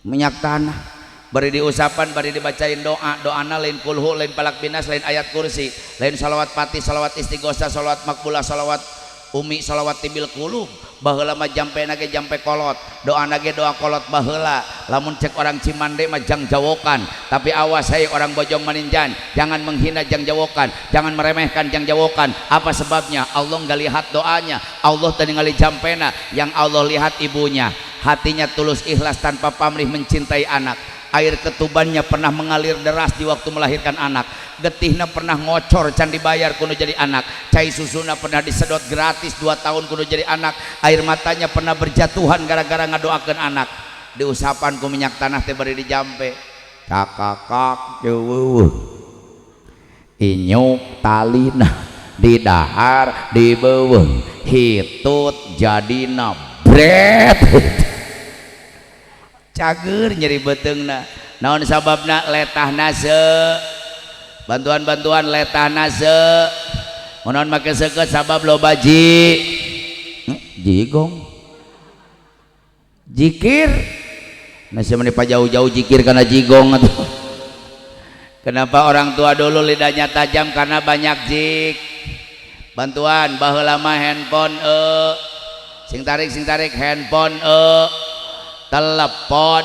minyak tanah. Bari diusapan bari dibacain doana lain kulhu lain palak binas lain ayat kursi lain salawat fatih salawat istighosah salawat makbulah salawat umi sholawat tibil kulub baheula mah jampe nage jampe kolot doa nage doa kolot baheula lamun cek orang Cimande mah jang jawokan tapi awas hai orang Bojong Maninjan jangan menghina jang jawokan jangan meremehkan jang jawokan apa sebabnya Allah nggak lihat doanya Allah tadi ngali jampena yang Allah lihat ibunya hatinya tulus ikhlas tanpa pamrih mencintai anak air ketubannya pernah mengalir deras di waktu melahirkan anak getihna pernah ngocor can dibayar kudu jadi anak cai susuna pernah disedot gratis 2 tahun kudu jadi anak air matanya pernah berjatuhan gara-gara ngadoakeun anak diusapan ku minyak tanah teh bari dijampe kakakak jeueuh inyuk talina di dahar di beuweung hitut jadina bret cager nyeri beteungna naon sababna letahna bantuan-bantuan letahna munaon make seukeut sabab loba jigong jikir nasi meni jauh-jauh jikir karena jigong atuh kenapa orang tua dulu lidahnya tajam karena banyak jik bantuan baheula mah handphone sing tarik handphone telepon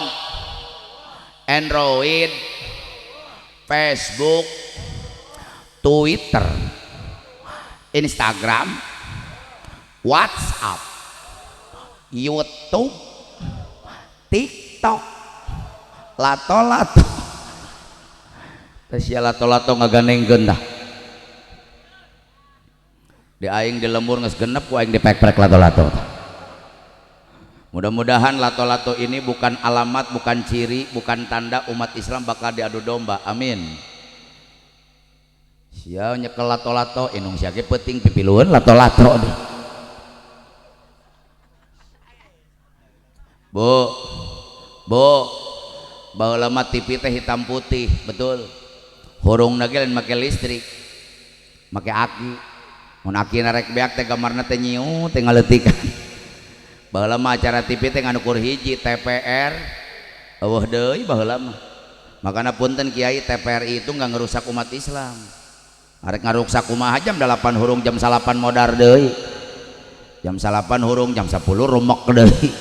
Android Facebook Twitter Instagram WhatsApp YouTube TikTok lato-lato sia lato-lato ngagandengkeun dah di aing di lembur geus genep ku aing dipek-pek lato-lato. Mudah-mudahan lato-lato ini bukan alamat, bukan ciri, bukan tanda umat Islam bakal diadu domba. Amin. Sia nyekel lato-lato, inung sia ge peuting pipilueun lato-lato. Bu, baheula mah TV teh hitam putih, betul. Hurungna ge lain make listrik, make aki. Mun akina rek beak teh gamarna teh nyiut teh ngaleutikan. Baheula mah acara TV teh nganukur hiji TPR eueuh deui baheula mah makana punten kiai TPRI itu nggak ngerusak umat Islam arek ngarusak kumaha jam 8 hurung jam 8 modar deui jam 8 hurung jam 10 rumek deui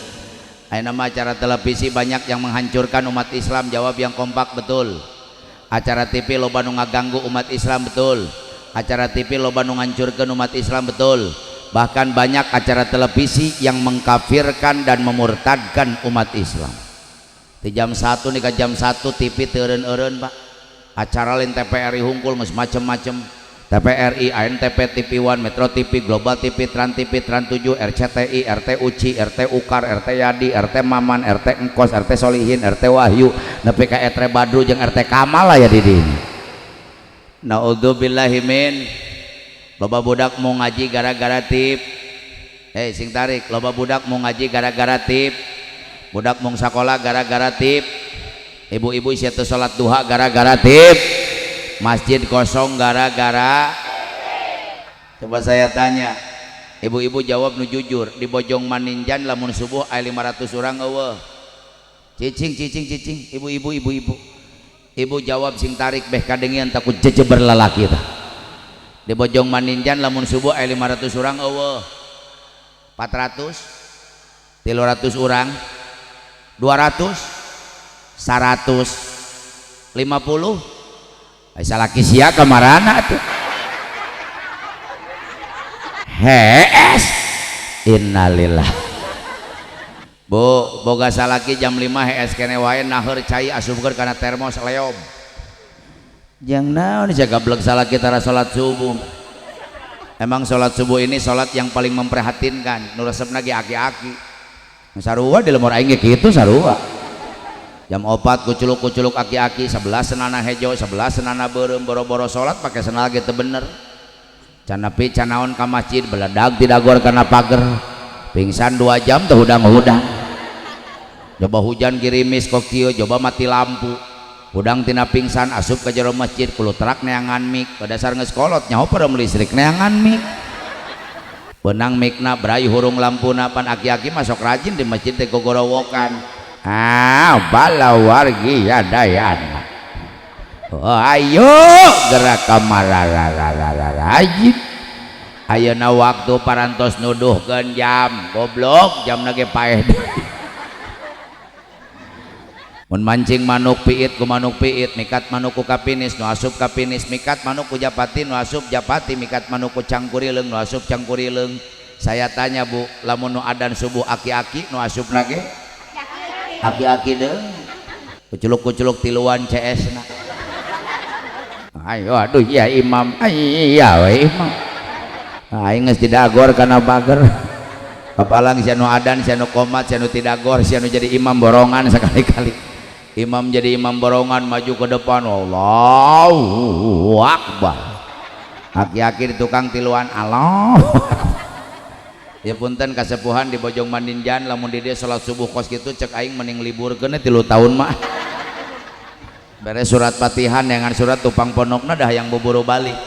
ayeuna mah acara televisi banyak yang menghancurkan umat Islam jawab yang kompak betul acara TV loba nu ngaganggu umat Islam betul acara TV loba nu ngancurkeun umat Islam betul bahkan banyak acara televisi yang mengkafirkan dan memurtadkan umat Islam di jam 1 nih ke jam 1 TV teureun-eureun Pak acara lain TPRI hungkul geus macem-macem TPRI, ANTP, TV One, Metro TV, Global TV, Trans TV, Trans 7, RCTI, RT Uci, RT Ukar, RT Yadi, RT Maman, RT Engkos, RT Solihin, RT Wahyu nepi ka RT Badru jeung RT Kamal ya di dieu naudzubillahi min loba budak mau ngaji gara-gara tip sing tarik loba budak mau ngaji gara-gara tip budak mau sekolah gara-gara tip ibu-ibu sia teu salat duha gara-gara tip masjid kosong gara-gara coba saya tanya ibu-ibu jawab nu jujur di Bojong Maninjan lamun subuh aya 500 urang eueuh cicing ibu-ibu ibu jawab sing tarik beh kadengian takut jejeber lalaki tah di Bojong Maninjan lamun subuh aya 500 urang eueuh 400 300 urang 200 150 aya salaki sia kamarana atuh hees innalillah bu boga salaki jam 5 hees kene wae naheur cai asupkeun kana termos leom jang naon jaga blek salat kita salat subuh emang salat subuh ini salat yang paling memprihatinkan nu resepna ge aki-aki sarua di lemur aing ge kitu sarua jam 4 kuculuk-kuculuk aki-aki 11 senana hejo 11 senana beureum boro-boro salat pake senal ge teu bener can nepi can naon ka masjid beledag ti dagor kana pager pingsan 2 jam teu hudang-hudang coba hujan girimis kok kieu coba mati lampu udang tina pingsan asup ke jero masjid kulo terak neangan mik pada dasar geus kolot nyaho perem listrik neangan mik benang mikna brai hurung lampuna pan aki-aki masuk rajin di masjid teh gogorowokan bala wargi ya dayana ayo gerak kamar rajin ayeuna waktu parantos nuduhkeun jam goblok jam ge paeh mun mancing manuk piit ku manuk piit mikat manuk ku kapinis nu asup kapinis mikat manuk ku japati nu asup japati mikat manuk ku cangkurileung nu asup cangkurileung. Saya tanya Bu, lamun nu adan subuh aki-aki nu asup ge aki-aki deung kuculuk-kuculuk tiluan CS na ayo aduh ya imam iya we imam aing geus didagor kana bager kapalang sia nu adan sia nu qomat sia nu tidagor sia nu jadi imam borongan sekali-kali imam jadi imam borongan maju ke depan Allahu Akbar aki-aki di tukang tiluan Allah ya punten kasepuhan di Bojong Mandinjan lamun di dia salat subuh kos kitu cek aing mending liburkeun 3 tahun mah beres surat Fatihah dengan surat tupang ponokna dah yang buburu balik.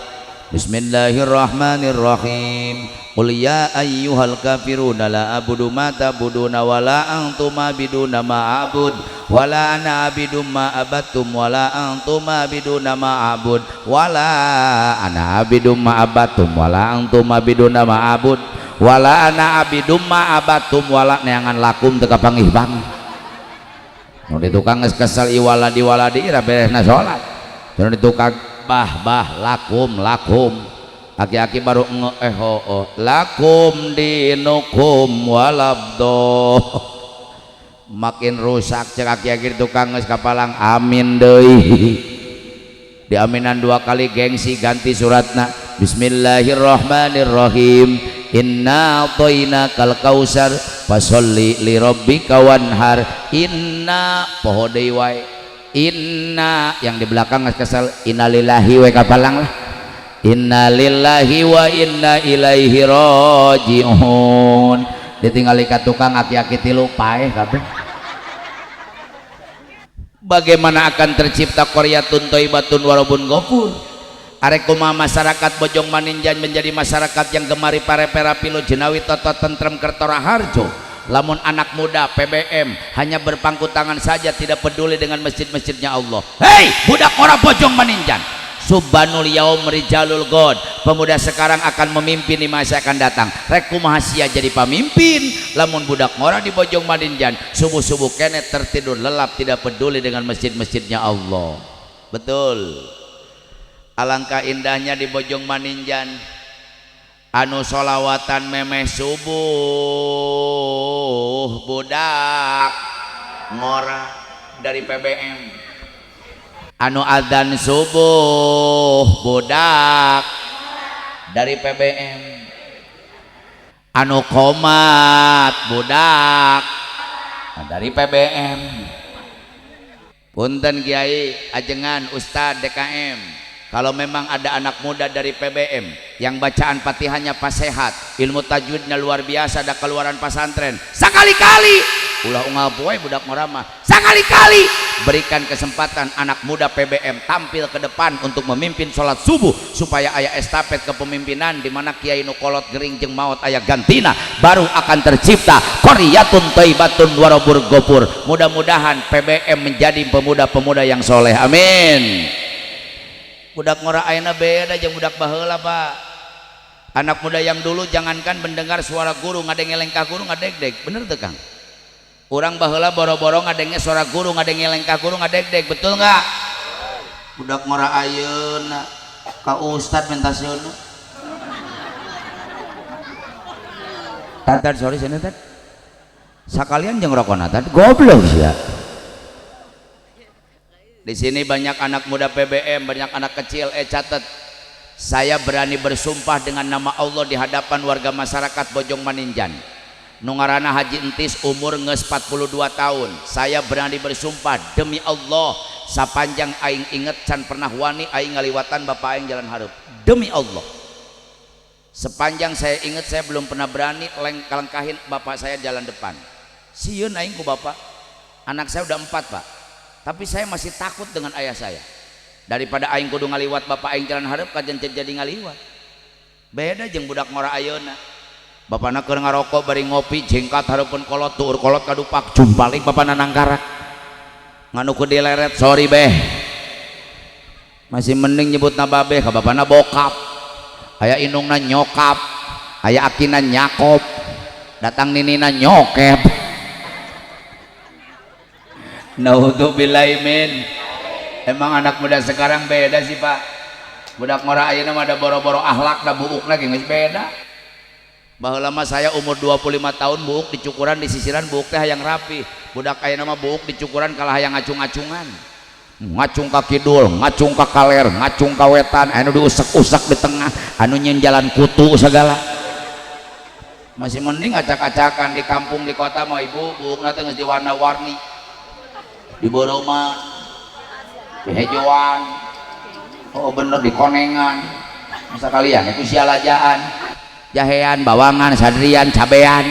Bismillahirrahmanirrahim. Qul ya ayyuhal kafiruna la abudu ma ta'buduna wa la antum abiduna ma a'bud wa la ana abidum ma abattum wa la antum abiduna ma a'bud wa la ana abidum ma abattum wa la antum abiduna ma a'bud wa la ana abidum ma abattum wa la neangan lakum teu kapanggih bang. Nu di tukang geus kesel iwaladi waladi ira beresna salat. Nu di tukang bah lakum aki-aki baru lakum dinukum walabdo makin rusak cek aki-aki di tukang geus kapalang amin deui. Diaminan 2 kali gengsi ganti suratna Bismillahirrahmanirrahim. Inna atoinakal kausar fasolli li rabbika wanhar. Inna poho deui wae inna yang di belakang kesel innalillahi wa kapalang lah innalillahi wa inna ilaihi rajiun ditinggali ka tukang aki-aki tilu paeh kabeh. Bagaimana akan tercipta qaryatun thayyibatun wa rabbun ghafur? Arek kumaha masyarakat Bojong Mandinjan menjadi masyarakat yang gemari parepera pilu jenawi toto tentrem kertora harjo. Lamun anak muda PBM hanya berpangku tangan saja tidak peduli dengan masjid-masjidnya Allah. Hei budak orang Bojong Mandinjan, subhanul yaum rijalul god, pemuda sekarang akan memimpin di masa akan datang. Rek kumaha sia jadi pemimpin lamun budak ngora di Bojong Mandinjan subuh-subuh kene tertidur lelap tidak peduli dengan masjid-masjidnya Allah. Betul. Alangkah indahnya di Bojong Mandinjan anu solawatan memeh subuh budak ngora dari PBM, anu adzan subuh budak dari PBM, anu qomat budak dari PBM. Punten Kiai ajengan Ustad DKM, kalau memang ada anak muda dari PBM yang bacaan Fatihahnya pas sehat, ilmu tajwidnya luar biasa, ada keluaran pesantren, sekali-kali ulah unggal poe budak morama, sekali-kali berikan kesempatan anak muda PBM tampil ke depan untuk memimpin sholat subuh supaya aya estafet kepemimpinan di mana kiai nu kolot gering jeung maot aya gantina, baru akan tercipta qaryatun thayyibatun wa rabbur ghafur. Mudah-mudahan PBM menjadi pemuda-pemuda yang soleh, amin. Budak ngora ayeuna beda jeung budak baheula Pak. Anak muda yang dulu jangankan mendengar suara guru ngadenge ka guru ngadeg-deg, bener teu Kang? Urang baheula boro-boro ngadenge suara guru ngadenge ka guru ngadeg-deg, betul nggak? Budak ngora ayeuna ka ustad minta sieun. Tad sorry sana tad. Sakalian jeung rokona tad goblok sia. Di sini banyak anak muda PBM, banyak anak kecil. Catat, saya berani bersumpah dengan nama Allah di hadapan warga masyarakat Bojong Mandinjan. Nungarana Haji Entis umur nges 42 tahun. Saya berani bersumpah demi Allah, sapanjang aing inget can pernah wani aing ngaliwatan bapak aing jalan hareup. Demi Allah, sepanjang saya inget saya belum pernah berani kalengkahin bapak saya jalan depan. Sieun aing ku bapak. Anak saya udah 4 Pak. Tapi saya masih takut dengan ayah saya. Daripada aing kudu ngaliwat bapak aing jalan hareup kajen jadi ngaliwat. Beda jeung budak ngora ayeuna. Bapana keur ngarokok bari ngopi jengkat hareupeun kolot tuur kolot kadupak jumpalik bapana nangkarak. Nganu ku dileret sorry beh. Masih mending nyebutna babeh ka bapana bokap. Aya indungna nyokap. aya akina nyakop datang ninina nyokep. Naudzubillahi min. Emang anak muda sekarang beda sih Pak. Budak ngora ayeuna mah ada boro-boro akhlak da buuk lagi geus beda. Baheula mah saya umur 25 tahun buuk dicukuran di sisiran buuk teh hayang rapi. Budak ayeuna mah buuk dicukuran kalah hayang ngacung-ngacungan. Ngacung ka kidul, ngacung ka kaler, ngacung ka wetan, anu diusek-usek di tengah, anu nyen jalan kutu segala. Masih mending acak-acakan di kampung di kota mah ibu buukna teh geus diwarna-warni. Di boroman, di hejoan, oh bener di konengan, masa kalian itu sialajaan, jahean, bawangan, sadrian, cabean,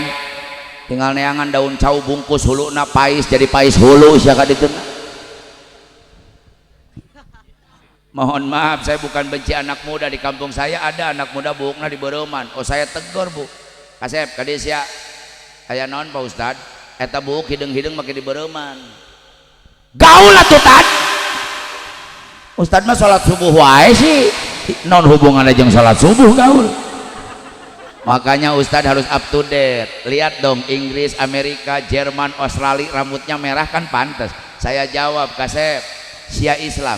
tinggal neangan daun cau bungkus huluna pais jadi pais hulu siaka ditu. Mohon maaf saya bukan benci anak muda, di kampung saya ada anak muda buukna di boroman. Oh saya tegur bu, kasep kadesya aya naon Pak Ustad, eta buuk hidung-hidung make di boroman. Gaul atuh tad Ustad mah salat subuh wae sih non hubungannya jeung salat subuh gaul. Makanya Ustad harus up to date. Lihat dong Inggris, Amerika, Jerman, Australia rambutnya merah kan pantas. Saya jawab kasep sia Islam,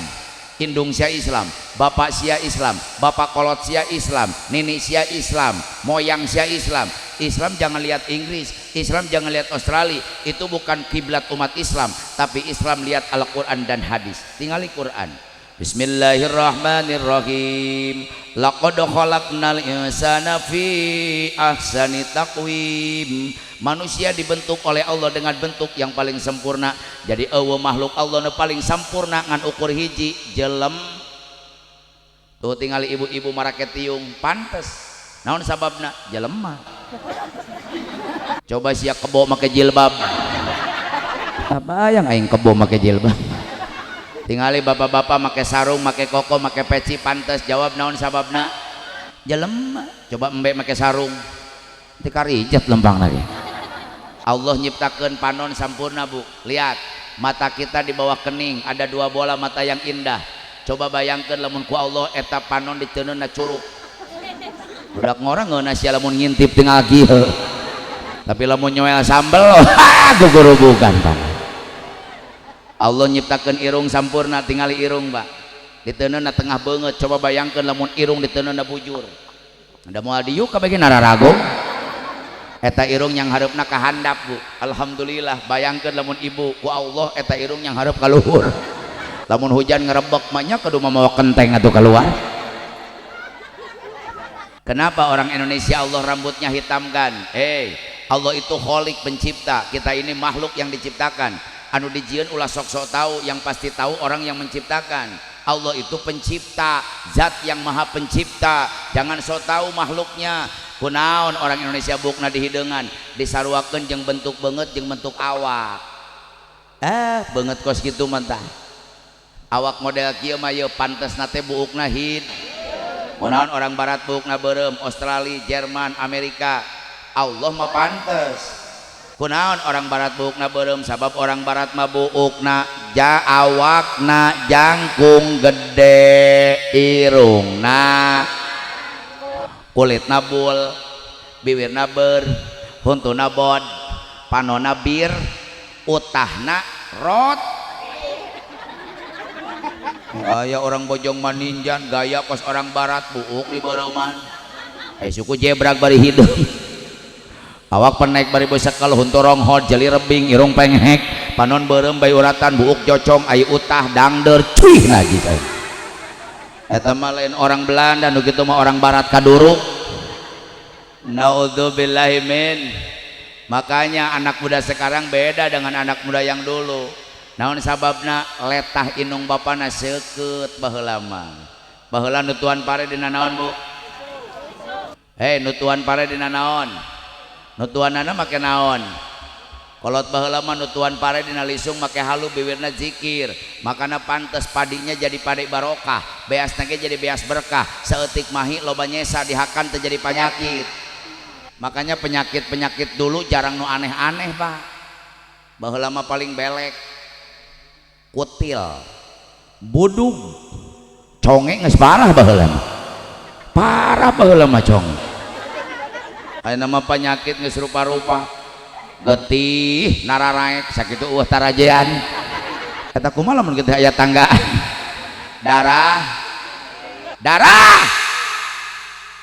indung sia Islam, bapak sia Islam, bapak kolot sia Islam, nini sia Islam, moyang sia Islam. Islam jangan lihat Inggris, Islam jangan lihat Australia, itu bukan kiblat umat Islam, tapi Islam lihat Al-Quran dan hadis. Tinggali Quran. Bismillahirrahmanirrahim. Laqad khalaqnal insana fi ahsani taqwim. Manusia dibentuk oleh Allah dengan bentuk yang paling sempurna. Jadi eueuh makhluk Allah nu paling sempurna ngan ukur hiji jelem. Tuh tinggali ibu-ibu marake tiung pantes. Naon sababna? Jelema. Coba sia kebo make jilbab. Apa yang aing kebo make jilbab? Tingali bapak-bapak make sarung, make koko, make peci pantes. Jawab naon sababna? Jelema. Coba embe make sarung. Teu karijat lempang lagi. Allah nyiptakeun panon sampurna bu. Lihat mata kita di bawah kening ada dua bola mata yang indah. Coba bayangkan lamun ku Allah eta panon di teuneunna curug. Budak ngorang ngeuna sia lamun ngintip tinggal kieu. Tapi lamun nyoel sambel gugurubukan Pak. Allah nyiptakeun irung sampurna tingali irung Pak. Di teuneunna tengah beungeut, coba bayangkan lamun irung di teuneunna bujur. Ada moal diuk ka bagi nararago. Eta irung yang hareupna ka handap Bu. Alhamdulillah bayangkan lamun ibu ku Allah eta irung yang hareup ka luhur. Lamun hujan ngarebek mah nya kudu mamawa kenteng atuh keluar. Kenapa orang Indonesia Allah rambutnya hitamkan? Allah itu kholik pencipta, kita ini makhluk yang diciptakan. Anu dijieun ulah sok-sok tahu, yang pasti tahu orang yang menciptakan. Allah itu pencipta, zat yang maha pencipta. Jangan sok tahu makhluknya. Kunaon orang Indonesia bukna di hideungan disaruakeun jeung bentuk beungeut jeung bentuk awak. Beungeut kos kitu mantah. Awak model kieu mah ye pantesna teh buukna hid. Kunaon orang barat buukna beureum, Australia, Jerman, Amerika. Allah mah pantes. Kunaon orang barat buukna beureum, sabab orang barat mah buukna awakna jangkung gede, irungna kulitna bul, bibirna beur, huntuna bod, panona bir, utahna rot. Gaya orang bojong maninjan, gaya kos orang barat buuk di boroman. Suku jebrag bari hidung. Awak penaik bari beusek kalau hunturong hod jeli rebing irung penghek panon beureum bayi uratan buuk jocong ayu utah dangder cuih lagi saya. Eta mah lain orang Belanda nu kitu mah orang barat kaduruk. Naudzubillahi min. Makanya anak muda sekarang beda dengan anak muda yang dulu. Naon sababna? Letah inung bapana seukeut baheula mah. Baheula nutuan pare dina naon Bu? Nutuan pare dina naon? Nutuanana make naon? Kolot baheula mah nutuan pare dina lisung make halu bibirna zikir. Makana pantes padinya jadi padi barokah, beasna ge jadi beas berkah. Saeutik mahi loba nyesa dihakan teu jadi panyakit. Makanya penyakit-penyakit dulu jarang nu aneh-aneh Pak. Baheula mah paling belek. Kutil, budug, conge geus parah baheula mah. Parah baheula mah conge. aya nama penyakit geus rupa-rupa getih nararaek sakitu tarajean eta kumaha lamun kitu aya tangga darah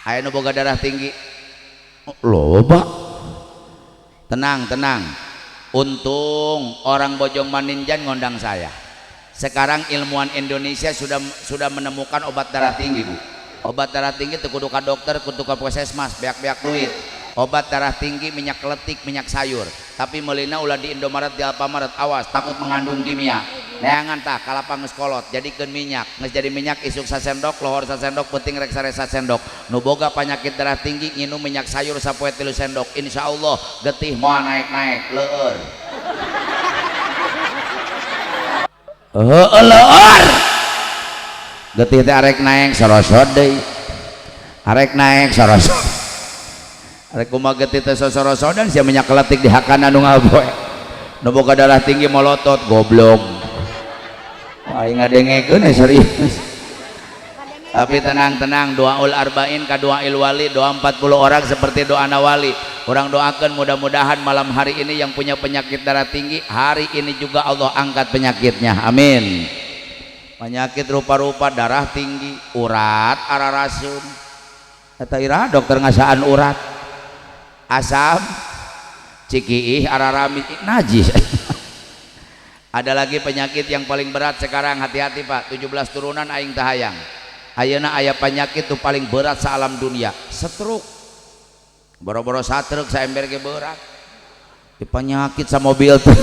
aya nu boga darah tinggi loba. Tenang untung orang Bojong Maninjan ngondang saya. Sekarang ilmuwan Indonesia sudah menemukan obat darah tinggi, Bu. Obat darah tinggi teu kudu ka dokter, kudu ka puskesmas, beak-beak duit. Obat darah tinggi minyak keletik, minyak sayur. Tapi meulina ulah di Indomaret, di Alfamaret, awas takut mengandung kimia. Neangan tah kalapang geus kolot, jadikeun minyak. Geus jadi minyak isuk sasendok, lohor sasendok, penting rek sare sasendok. Nu boga penyakit darah tinggi nginum minyak sayur sapoe 3 sendok. Insyaallah getih moal naik-naik leueur. Leueur. Getih teh arek naik sorosod deui. Arek naik sorosod. Arek kumaha getih teh sorosodan sia minyak keletik di hakana nu ngaboe. Nu boga darah tinggi molotot goblok. Aing ngadengekeun serius. Tapi tenang doaul arba'in ka doail wali, doa 40 orang seperti doa nawali. Orang doakan mudah-mudahan malam hari ini yang punya penyakit darah tinggi hari ini juga Allah angkat penyakitnya, amin. Penyakit rupa-rupa darah tinggi, urat ararasun eta ira dokter ngasaan urat, asam cikiih ararami najis. Ada lagi penyakit yang paling berat sekarang, hati-hati Pak, 17 turunan aing tahayang. Ayeuna aya penyakit tuh paling berat sealam dunia, stroke. Boro-boro satruk saember ge berat. Di penyakit sa mobil tuh.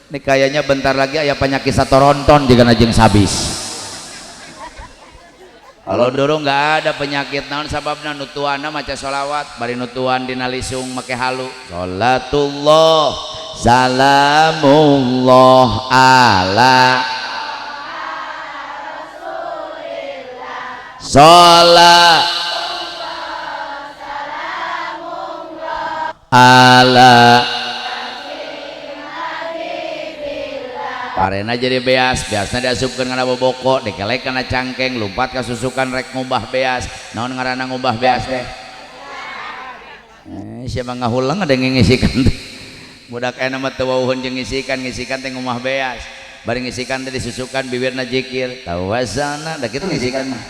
Ini kayaknya bentar lagi aya penyakit satoronton juga najeng sabis. Kalau dulu nggak ada penyakit naon sababna nutuanna maca sholawat, bari nutuan dina lisung make halu. Sholatullah salamullah ala sholat ala parena jadi beas, beasna diasupkeun kana boboko, dikelek kana cangkeng, lumpat ka susukan rek ngubah beas. Naon ngaranna ngubah beas teh? Siapa ngahulang ada ngisikan teh. Budak aya mah teu wauhun jeung ngisikan teh ngumah beas. Bari ngisikan teh disusukan bibirna zikir, tawassalna, da kitu ngisikan mah.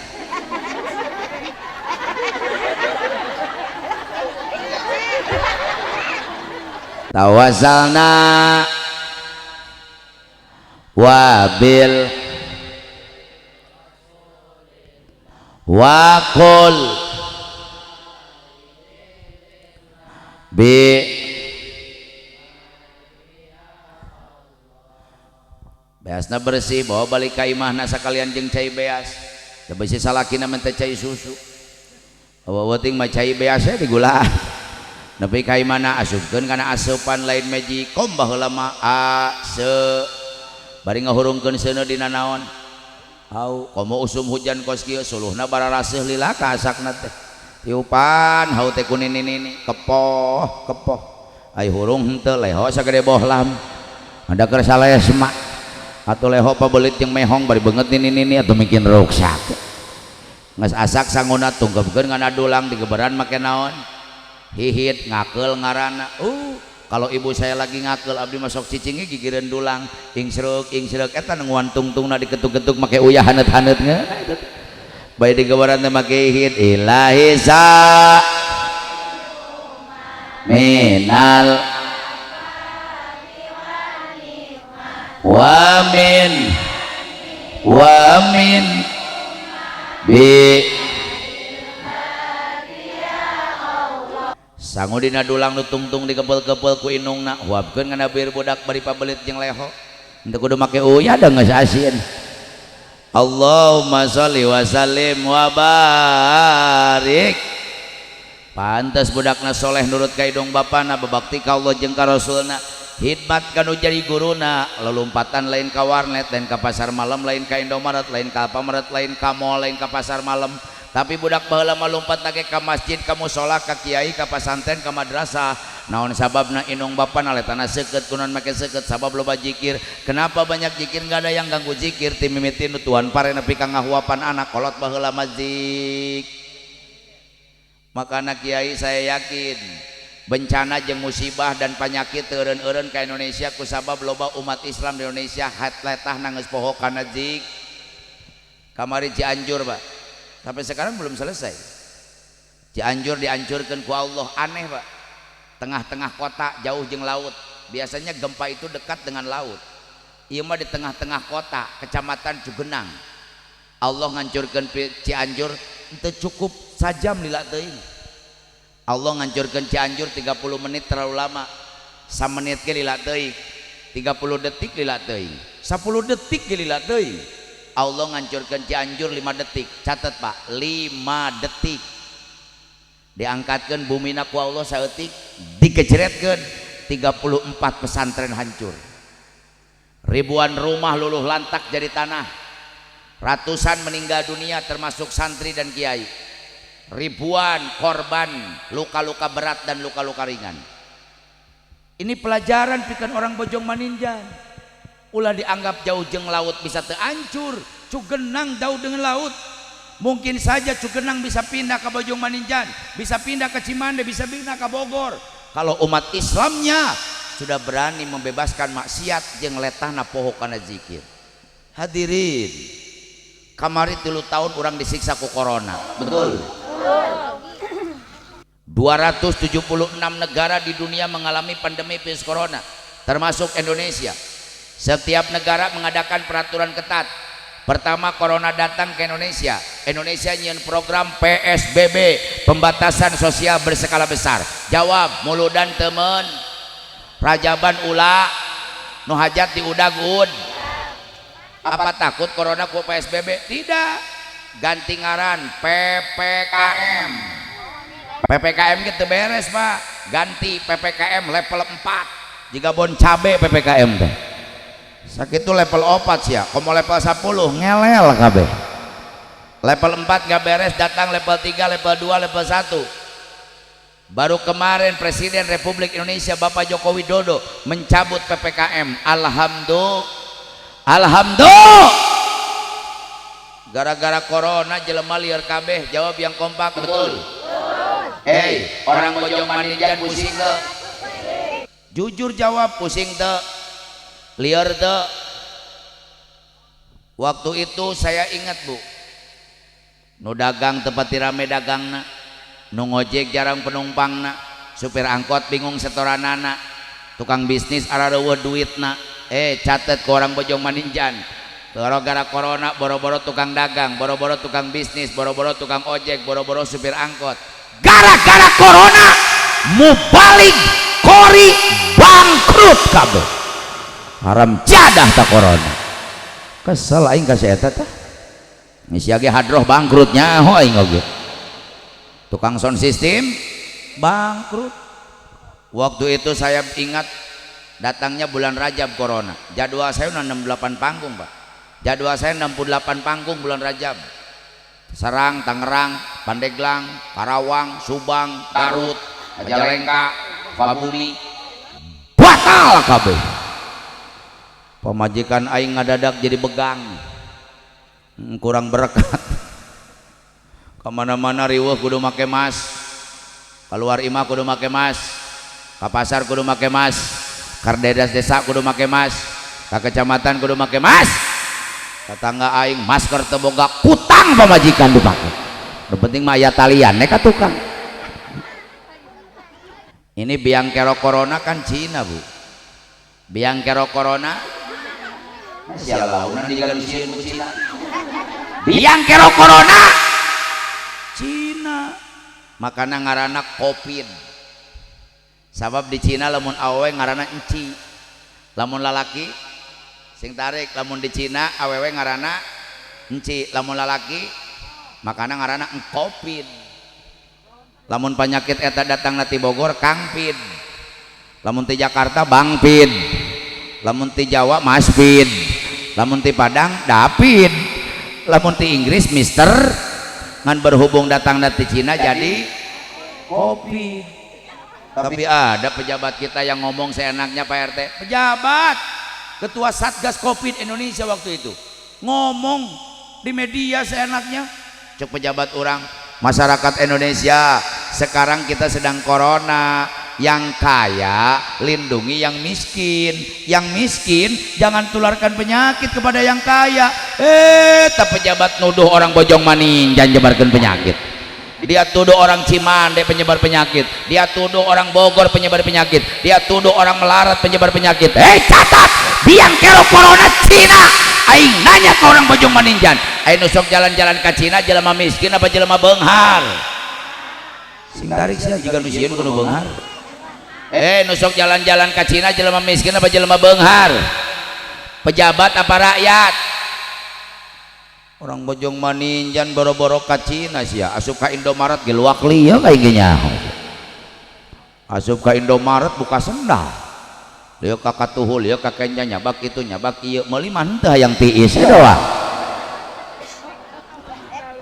Tawassalna wabil wakul bi beasna bersih bawa balik ka imahna sakalian jeung cai beas teu bisi salakina mah teh cai susu awa weuting mah cai beasnya digulaan nepi ka imahna asupkeun kana asupan lain mejikom baheula mah ase bari ngahurungkeun seuneu dina naon hau komo usum hujan kos kieu suluhna bararaseuh lila ka asakna teh tiupan hau teh kuninini kepoh ai hurung henteu leho sagede bohlam ada keur salaya semak atuh leho pabelit jeung mehong bari beungeut nini atuh mungkin ruksak geus asak sanguna tungkepkeun ngana dulang digeberan make naon hihit ngakeul ngaranna kalau ibu saya lagi ngakel abdi masuk cicingnya gigireun dulang ing sreuk eta nguan tungtungna diketuk-ketuk make uyah haneut-haneut nge bae digeberan teh make hit ilahi sa minal wa min bi sangu dina dulang nu tungtung dikepel-kepel ku inungna huapkeun ngana bir budak bari pabelit jeung leho henteu kudu make uyah da geus asin. Allahumma sholli wa sallim wa barik. Pantes budakna soleh nurut ka idung bapana babakti ka Allah jeung ka Rasulna hidmat kanu jadi guruna lelumpatan lain ka warnet lain ka pasar malam lain ka Indomaret lain ka Alfamaret lain ka mall lain ka pasar malam. Tapi budak baheula mah lompat lagi ka masjid, ka mushola, ka kiai, ka pasantren, ka madrasah. Naon sababna inung bapana letana seukeut kunaon make seukeut sabab loba zikir. Kenapa banyak zikir enggak ada yang ganggu zikir ti mimiti nu Tuhan pare nepi ka ngahuapan anak kolot baheula mah zik. Makana Kiai saya yakin bencana jeung musibah dan penyakit eureun-eureun ka Indonesia kusabab loba umat Islam di Indonesia letah nangis poho kana zik kamari Cianjur Pak, sampai sekarang belum selesai. Cianjur dihancurkan ku Allah, aneh Pak, tengah-tengah kota jauh jeung laut. Biasanya gempa itu dekat dengan laut, ieu mah di tengah-tengah kota kecamatan Cugenang. Allah ngancurkeun Cianjur teu cukup sajam lila teuing. Allah ngancurkeun Cianjur 30 menit terlalu lama, 1 menit ge lila teuing, 30 detik lila teuing, 10 detik ge lila teuing. Allah ngancurkeun Cianjur 5 detik. Catat Pak, 5 detik. Diangkatkeun bumina ku Allah saeutik, dikeceretkeun 34 pesantren hancur. Ribuan rumah luluh lantak jadi tanah. Ratusan meninggal dunia termasuk santri dan kiai. Ribuan korban luka-luka berat dan luka-luka ringan. Ini pelajaran pikeun orang Bojong Maninjan. Ulah dianggap jauh jeung laut bisa teu hancur. Cugenang jauh dengan laut. Mungkin saja Cugenang bisa pindah ke Bojong Maninjan, bisa pindah ke Cimande, bisa pindah ke Bogor. Kalau umat Islamnya sudah berani membebaskan maksiat jeung letahna poho kana zikir. Hadirin, kamari 3 tahun orang disiksa ku corona. Betul? 276 negara di dunia mengalami pandemi virus corona, termasuk Indonesia. Setiap negara mengadakan peraturan ketat. Pertama corona datang ke Indonesia, Indonesia nyian program PSBB, pembatasan sosial berskala besar. Jawab muludan temen, rajaban ulah nu hajat diudagud. Apa takut corona ku PSBB? Tidak, ganti ngaran PPKM. PPKM gitu beres Pak, ganti PPKM level 4. Jika bon cabe PPKM teh sakitu level 4 sih ya, komo level 10 ngelel kabeh. Level 4 gak beres, datang level 3, level 2, level 1. Baru kemarin Presiden Republik Indonesia Bapak Joko Widodo mencabut PPKM. Alhamdulillah. Gara-gara corona jelema liar kabeh. Jawab yang kompak. Betul. Hei, orang Bojong Maninjan pusing teu? Jujur jawab, pusing teu? Liar teu? Waktu itu saya ingat Bu, nu dagang tempat rame dagangna, nu ngojek jarang penumpangna, supir angkot bingung setoranana, tukang bisnis arareueuh duitna. Catet ke orang Bojong Maninjan, gara-gara corona boro-boro tukang dagang, boro-boro tukang bisnis, boro-boro tukang ojek, boro-boro supir angkot. Gara-gara corona mubalik kori bangkrut kabeh. Haram jadah tak corona. Kesel aing ka eta teh. Misi age hadroh bangkrutnya ho aing oge. Tukang sound system bangkrut. Waktu itu saya ingat datangnya bulan Rajab corona. Jadwal saya 68 panggung Pak. Jadwal saya 68 panggung bulan Rajab. Serang, Tangerang, Pandeglang, Karawang, Subang, Garut, Majalengka, Sukabumi. Batal kabeh. Pemajikan aing ngadadak jadi begang, kurang berkat. Kemana-mana riweuh kudu make mas, keluar imah kudu make mas, ke pasar kudu make mas, kardedas desa kudu make mas, ke kecamatan kudu make mas. Tetangga aing masker teu boga kutang pemajikan dipake. Nu penting mah aya talian neka tukang. Ini biang kerok corona kan Cina Bu. Biang kerok corona sialaunan digalusieun ku Cina. Biang kerok corona Cina. Makana ngaranna Covid. Sabab di Cina lamun awewe ngaranna enci. Lamun lalaki sing tarik, lamun di Cina awewe ngaranna enci, lamun lalaki makana ngaranna Covid. Lamun penyakit eta datang ti Bogor Kangpid. Lamun ti Jakarta Bangpid. Lamun ti Jawa Maspid. Lamun ti Padang Dapid. Lamun ti Inggris Mister. Ngan berhubung datang dari Cina jadi Covid. Tapi ada pejabat kita yang ngomong seenaknya Pak RT. Pejabat Ketua Satgas Covid Indonesia waktu itu ngomong di media seenaknya. Cek pejabat orang, masyarakat Indonesia sekarang kita sedang corona. Yang kaya lindungi yang miskin, yang miskin jangan tularkan penyakit kepada yang kaya. Tak pejabat nuduh orang Bojong Maninjan nyebarkan penyakit, dia tuduh orang Cimande penyebar penyakit, dia tuduh orang Bogor penyebar penyakit, dia tuduh orang Melarat penyebar penyakit. Catat, biang kero corona Cina. Aing nanya ke orang Bojong Maninjan, aing nusok jalan-jalan ke Cina jelema miskin apa jelema beunghar? Sing tarik sia jiga nu sieun kudu beunghar. Nusok jalan-jalan ke Cina jelema miskin apa jelema beunghar? Pejabat apa rakyat? Orang Bojong Maninjan boro-boro ke Cina sia, asup ka Indomaret ge luak lieu kayak gini. Asup ka Indomaret buka sendal. Lieu ka katuhul, lieu ka kenja nyabak itu nyabak ieu meuli mah henteu hayang tiis doang.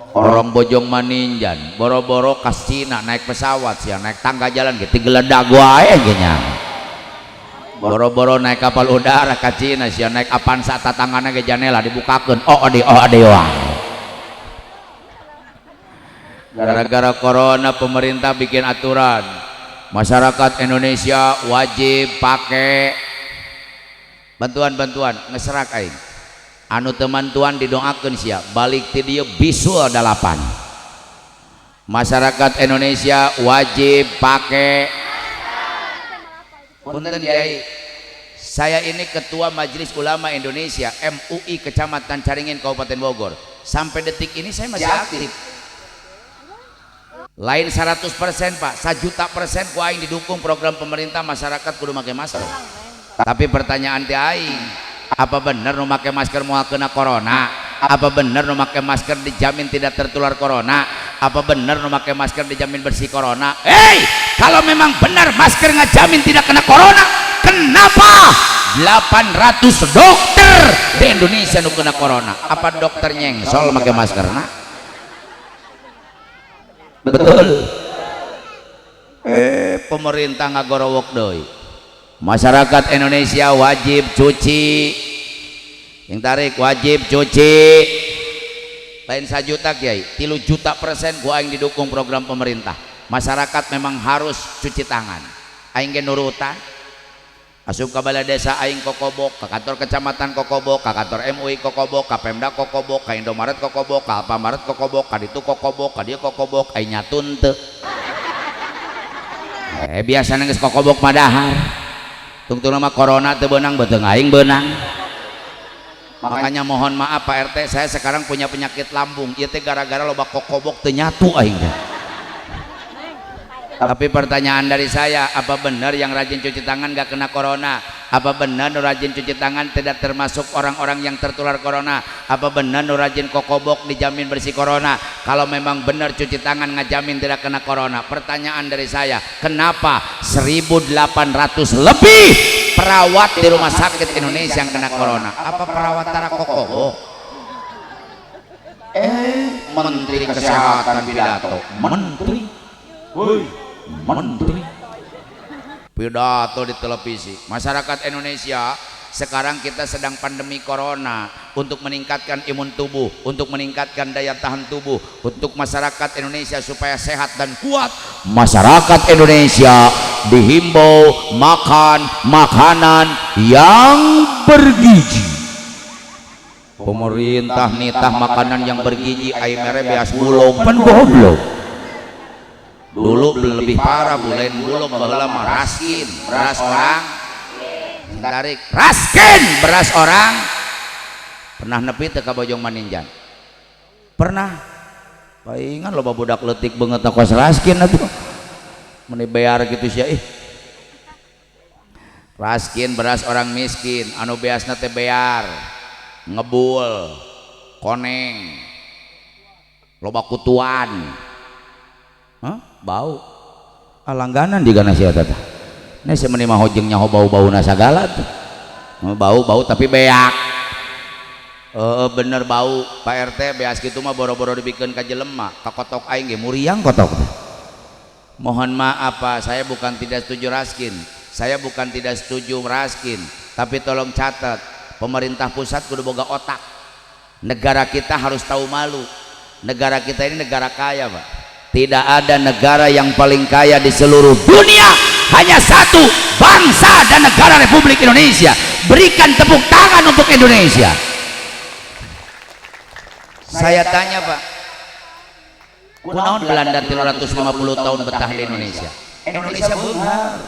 Orang Bojong Maninjan boro-boro ke Cina naik pesawat sih, naik tangga jalan gitu geledag wae gini. Boro-boro naik kapal udara ke Cina sih, naik Avanza tatangana ke janela dibukakeun ode wang. Gara-gara corona pemerintah bikin aturan masyarakat Indonesia wajib pakai bantuan ngeserak aing. Anu teman-tuan didoakan sia balik ti dieu bisul 8. Masyarakat Indonesia wajib pakai. Punten Kiai, saya ini ketua Majelis Ulama Indonesia MUI Kecamatan Caringin Kabupaten Bogor. Sampai detik ini saya masih aktif. Lain 100% Pak, 1.000.000% ku aing didukung program pemerintah masyarakat kudu make masker. Tapi pertanyaan ti aing, apa benar nu make masker mau kena corona? Apa benar nu make masker dijamin tidak tertular corona? Apa benar nu make masker dijamin bersih corona? Kalau memang benar masker ngajamin tidak kena corona, kenapa 800 dokter di Indonesia nu kena corona? Apa dokter nyengsol make masker? Betul. Pemerintah ngagorowok deui. Masyarakat Indonesia wajib cuci, yang tarik wajib cuci. Lain 1 juta Kiai, 3.000.000% gua aing didukung program pemerintah. Masyarakat memang harus cuci tangan. Aing ge nurutan. Asup ka balai desa aing kokobok, ka kantor kecamatan kokobok, ka kantor MUI kokobok, ka Pemda kokobok, ka Indomaret kokobok, ka Alfamaret kokobok, ka ditu kokobok, ka dieu kokobok, aing nyatun teu. Biasana geus kokobok mah dahar. Tungtung nama corona teu beunang beuteung aing beunang. Makanya mohon maaf Pak RT, saya sekarang punya penyakit lambung. Ieu teh gara-gara loba kokobok teu nyatu aing teh. Tapi pertanyaan dari saya, apa benar yang rajin cuci tangan gak kena corona? Apa benar nu rajin cuci tangan tidak termasuk orang-orang yang tertular corona? Apa benar nu rajin kokobok dijamin bersih corona? Kalau memang benar cuci tangan ngajamin tidak kena corona, pertanyaan dari saya, kenapa 1.800 lebih perawat di rumah sakit Indonesia yang kena corona? Apa perawat tara kokobok? Menteri Kesehatan pidato, menteri pidato di televisi. Masyarakat Indonesia, sekarang kita sedang pandemi corona. Untuk meningkatkan imun tubuh, untuk meningkatkan daya tahan tubuh, untuk masyarakat Indonesia supaya sehat dan kuat, masyarakat Indonesia dihimbau makan makanan yang bergizi. Pemerintah nitah makanan yang bergizi, air mere beas bulog pan goblok. Dulu lebih parah, bulan bulog baheula mah raskin, beras orang tarik raskin beras orang. Pernah nepi teu ka Bojong Maninjan? Pernah. Paingan loba budak leutik beungeut kos raskin atuh. Meni bear kitu sia Raskin beras orang miskin, anu beasna teh bear, ngebul, koneng, loba kutuan. Bau langganan di gana sia tata. Ini semeni mah hojeng nyaho bau-bauna sagala tuh. Bau tapi beak. Bener bau Pak RT, beas kitu mah boro-boro dibikeun ka jelema, ka kotok aing ge muriang kotok. Mohon maaf Pak, saya bukan tidak setuju raskin. Saya bukan tidak setuju raskin, tapi tolong catat, pemerintah pusat kudu boga otak. Negara kita harus tahu malu. Negara kita ini negara kaya, Pak. Tidak ada negara yang paling kaya di seluruh dunia, hanya satu, bangsa dan negara Republik Indonesia. Berikan tepuk tangan untuk Indonesia. Saya tanya Pak, kunaon Belanda 350 tahun betah di Indonesia? Indonesia beunghar.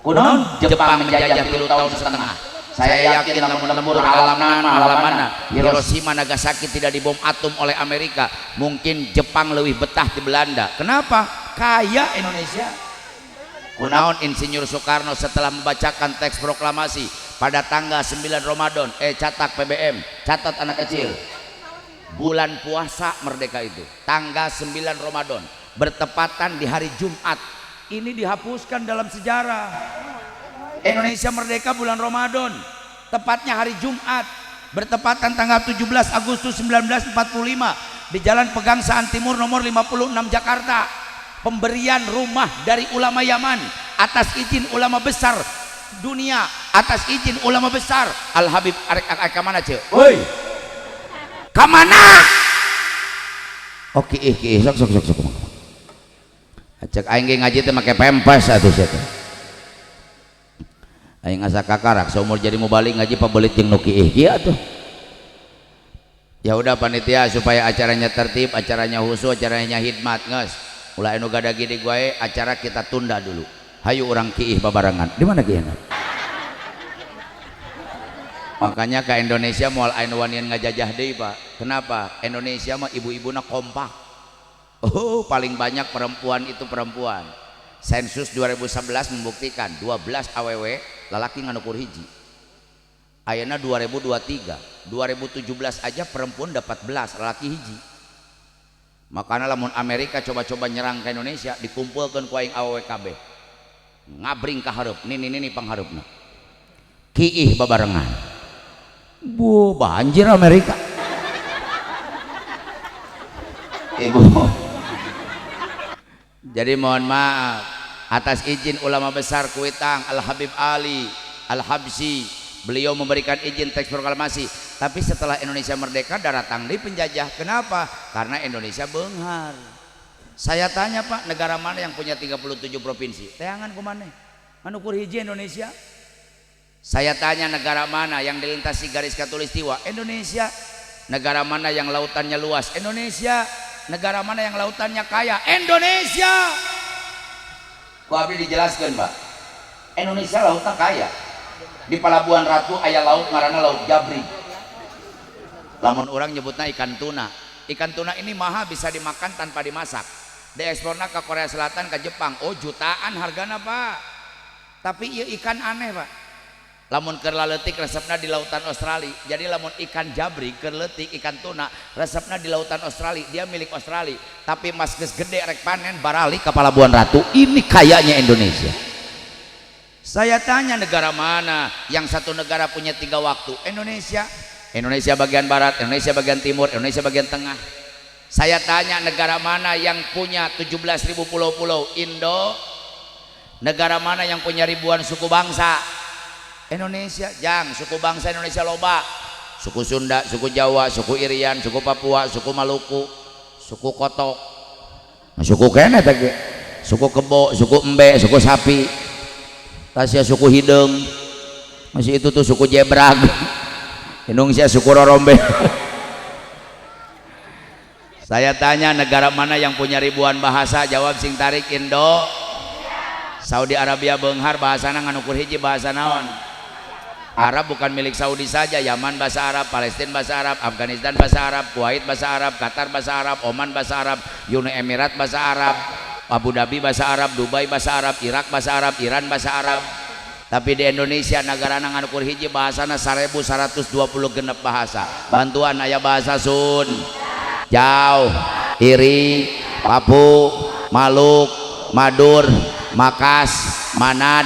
Kunaon Jepang menjajah 3 tahun setengah? Saya yakin lamun lembur alam-alam Hiroshima Nagasaki tidak dibom atom oleh Amerika, mungkin Jepang lebih betah di Belanda. Kenapa? Kaya Indonesia. Kunaon Insinyur Soekarno setelah membacakan teks proklamasi pada tanggal 9 Ramadan, catat PBM, catat anak kecil, bulan puasa merdeka itu tanggal 9 Ramadan bertepatan di hari Jumat. Ini dihapuskan dalam sejarah. Indonesia merdeka bulan Ramadan, tepatnya hari Jumat, bertepatan tanggal 17 Agustus 1945 di Jalan Pegangsaan Timur nomor 56 Jakarta. Pemberian rumah dari ulama Yaman atas izin ulama besar dunia, atas izin ulama besar Al Habib arek kamana ce? Woi. Kamana? Oke, sok. Cek aing ge ngaji teh make pempes atuh sia teh. Aing asa kakarak seumur jadi mau balik ngaji pabelit jeung nu kieu atuh. Ya udah panitia supaya acaranya tertib, acaranya husu, acaranya hikmat geus. Ulah anu gadagi di gue acara kita tunda dulu. Hayu urang kieu babarengan. Di mana kieu? Makanya ke Indonesia moal anu wanian ngajajah deui, Pak. Kenapa? Indonesia mah ibu-ibuna kompak. Oh, paling banyak perempuan itu perempuan. Sensus 2011 membuktikan 12 awewe lalaki nganukur hiji. Ayeuna 2023, 2017 aja perempuan dapat 14, lalaki hiji. Makanya lamun Amerika coba-coba nyerang ke Indonesia, dikumpulkan ku aing awewe kabeh. Ngabring ka hareup, nini panghareupna. Kiih babarengan. Bu, banjir Amerika. Ibu. Jadi mohon maaf atas izin ulama besar Kuitang Al Habib Ali Al Habsyi, beliau memberikan izin teks proklamasi. Tapi setelah Indonesia merdeka daratang di penjajah. Kenapa? Karena Indonesia beunghar. Saya tanya Pak, negara mana yang punya 37 provinsi? Teangan kumane? Manukur hiji Indonesia. Saya tanya negara mana yang dilintasi garis khatulistiwa? Indonesia. Negara mana yang lautannya luas? Indonesia. Negara mana yang lautannya kaya? Indonesia. Ku abdi dijelaskan Pak, Indonesia lautnya kaya. Di Pelabuhan Ratu aya laut ngaranna Laut Jabri. Lamun orang nyebutnya ikan tuna. Ikan tuna ini maha bisa dimakan tanpa dimasak. Dieksporna ke Korea Selatan, ke Jepang. Oh jutaan hargana Pak. Tapi ieu ikan aneh Pak. Lamun keur laletik resepna di lautan Australia. Jadi lamun ikan jabri keur leutik ikan tuna resepna di lautan Australia, dia milik Australia. Tapi mas geus gede rek panen barali ka Pelabuhan Ratu. Ini kayanya Indonesia. Saya tanya negara mana yang satu negara punya 3 waktu? Indonesia. Indonesia bagian barat, Indonesia bagian timur, Indonesia bagian tengah. Saya tanya negara mana yang punya 17.000 pulau-pulau? Indo. Negara mana yang punya ribuan suku bangsa? Indonesia. Jang, suku bangsa Indonesia loba. Suku Sunda, suku Jawa, suku Irian, suku Papua, suku Maluku, suku Kotok, suku kene teh, suku Kebo, suku Embe, suku Sapi, tasya suku Hideng, masih itu tuh suku Jebrag, Indonesia suku Rorombe. Saya tanya negara mana yang punya ribuan bahasa? Jawab sing tarik Indo. Saudi Arabia beunghar bahasana nganukur hiji bahasa naon? Arab bukan milik Saudi saja, Yaman bahasa Arab, Palestina bahasa Arab, Afghanistan bahasa Arab, Kuwait bahasa Arab, Qatar bahasa Arab, Oman bahasa Arab, Uni Emirat bahasa Arab, Abu Dhabi bahasa Arab, Dubai bahasa Arab, Irak bahasa Arab, Iran bahasa Arab. Tapi di Indonesia negara nganukur hiji bahasana 1120 genep bahasa. Bantuan aya bahasa Sun, Jaw, Iri, Papu, Maluk, Madur, Makas, Manad,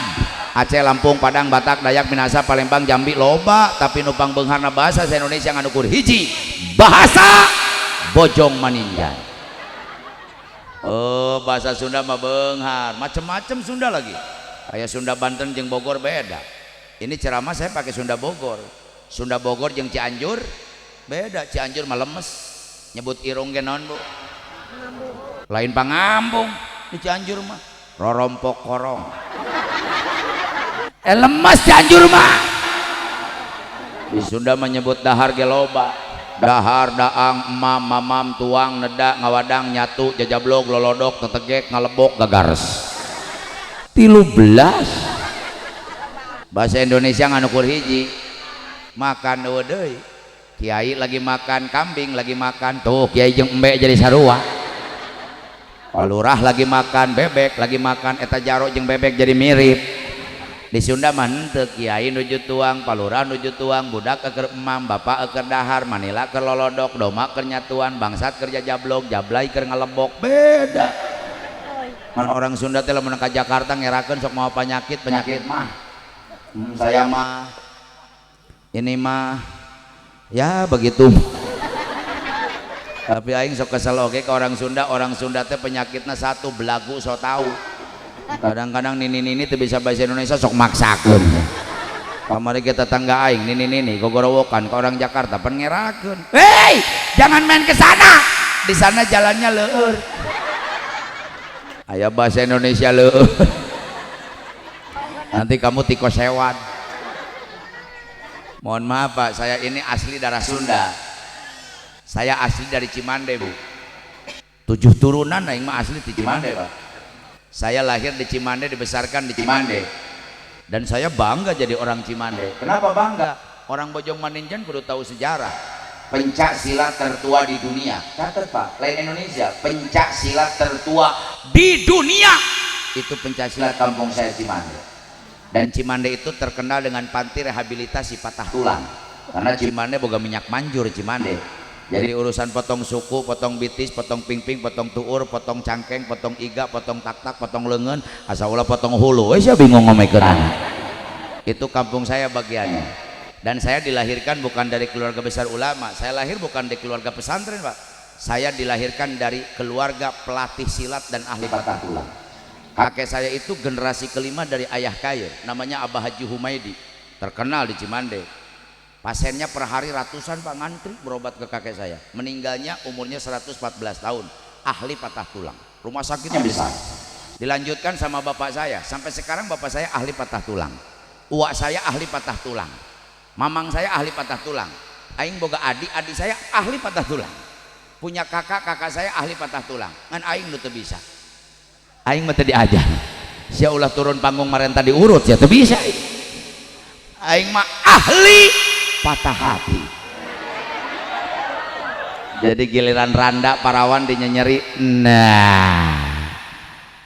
Aceh, Lampung, Padang, Batak, Dayak, Minahasa, Palembang, Jambi loba. Tapi nupang beungharna bahasa se Indonesia nganukur hiji bahasa Bojong Maninjan. Oh bahasa Sunda mah beunghar macem-macem Sunda lagi. Kayak Sunda Banten jeung Bogor beda. Ini ceramah saya pakai Sunda Bogor. Sunda Bogor jeung Cianjur beda. Cianjur mah lemes. Nyebut irung ge naon Bu? lain pangambung di Cianjur mah rorompok korong lemas Cianjur mah. Di Sunda menyebut dahar ge loba, dahar, daang, emam, mamam, tuang, neda, ngawadang, nyatu, jajablog, lolodok, tetegek, ngalebok, gagares 13 bahasa Indonesia nganukur hiji makan deui. Kiai lagi makan kambing, lagi makan tuh kiai jeung embe jadi sarua. Palurah lagi makan bebek, lagi makan eta jaro jeung bebek jadi mirip. Di Sunda mah henteu, kiai nuju tuang, palurah nuju tuang, budak keur emam, bapak keur dahar, manila keur lolodok, doma keur nyatuan, bangsat kerja jablog, jablay keur ngalebok, beda. Man orang Sunda teh lamun ka Jakarta ngerakeun sok mau penyakit mah. Saya mah ini mah ya begitu. Tapi aing sok kesel oge ke orang Sunda teh penyakitna satu belagu so tahu. Kadang-kadang nini teu bisa bahasa Indonesia sok maksakeun. Kamari kita tetangga aing nini gogorowokan ke orang Jakarta pengerakeun. Hei, jangan main ke sana. Di sana jalannya leueur. Aya bahasa Indonesia leueur. Nanti kamu tikos hewan. Mohon maaf Pak, saya ini asli darah Sunda. Saya asli dari Cimande Bu. 7 turunan aing mah asli di Cimande Pak. Saya lahir di Cimande, dibesarkan di Cimande, dan saya bangga jadi orang Cimande. Kenapa bangga? Orang Bojong Maninjan kudu tahu sejarah. Pencak silat tertua di dunia. Catat Pak, lain Indonesia. Pencak silat tertua di dunia itu pencak silat kampung saya Cimande. Dan Cimande itu terkenal dengan panti rehabilitasi patah tulang. Karena Cimande boga minyak manjur Cimande. Jadi urusan potong suku, potong bitis, potong pingping, potong tuur, potong cangkeng, potong iga, potong tak-tak, potong lengan, asal ulah potong hulu. Saya bingung ngomekeun. Itu kampung saya bagiannya. Dan saya dilahirkan bukan dari keluarga besar ulama. Saya lahir bukan dari keluarga pesantren, Pak. Saya dilahirkan dari keluarga pelatih silat dan ahli patah tulang. Kakek saya itu generasi kelima dari ayah kaya, namanya Abah Haji Humaidi, terkenal di Cimande. Pasiennya per hari ratusan Pak, ngantri berobat ke kakek saya. Meninggalnya umurnya 114 tahun, ahli patah tulang, rumah sakitnya besar. Dilanjutkan sama bapak saya, sampai sekarang bapak saya ahli patah tulang, uak saya ahli patah tulang, mamang saya ahli patah tulang, aing boga adik saya ahli patah tulang, punya kakak saya ahli patah tulang. Ngan aing nu teu bisa, aing mah teu diajar, sia ulah turun panggung marenta diurut ya teu bisa. Aing mah ahli patah hati. Jadi giliran randa parawan dinyeri. Nah,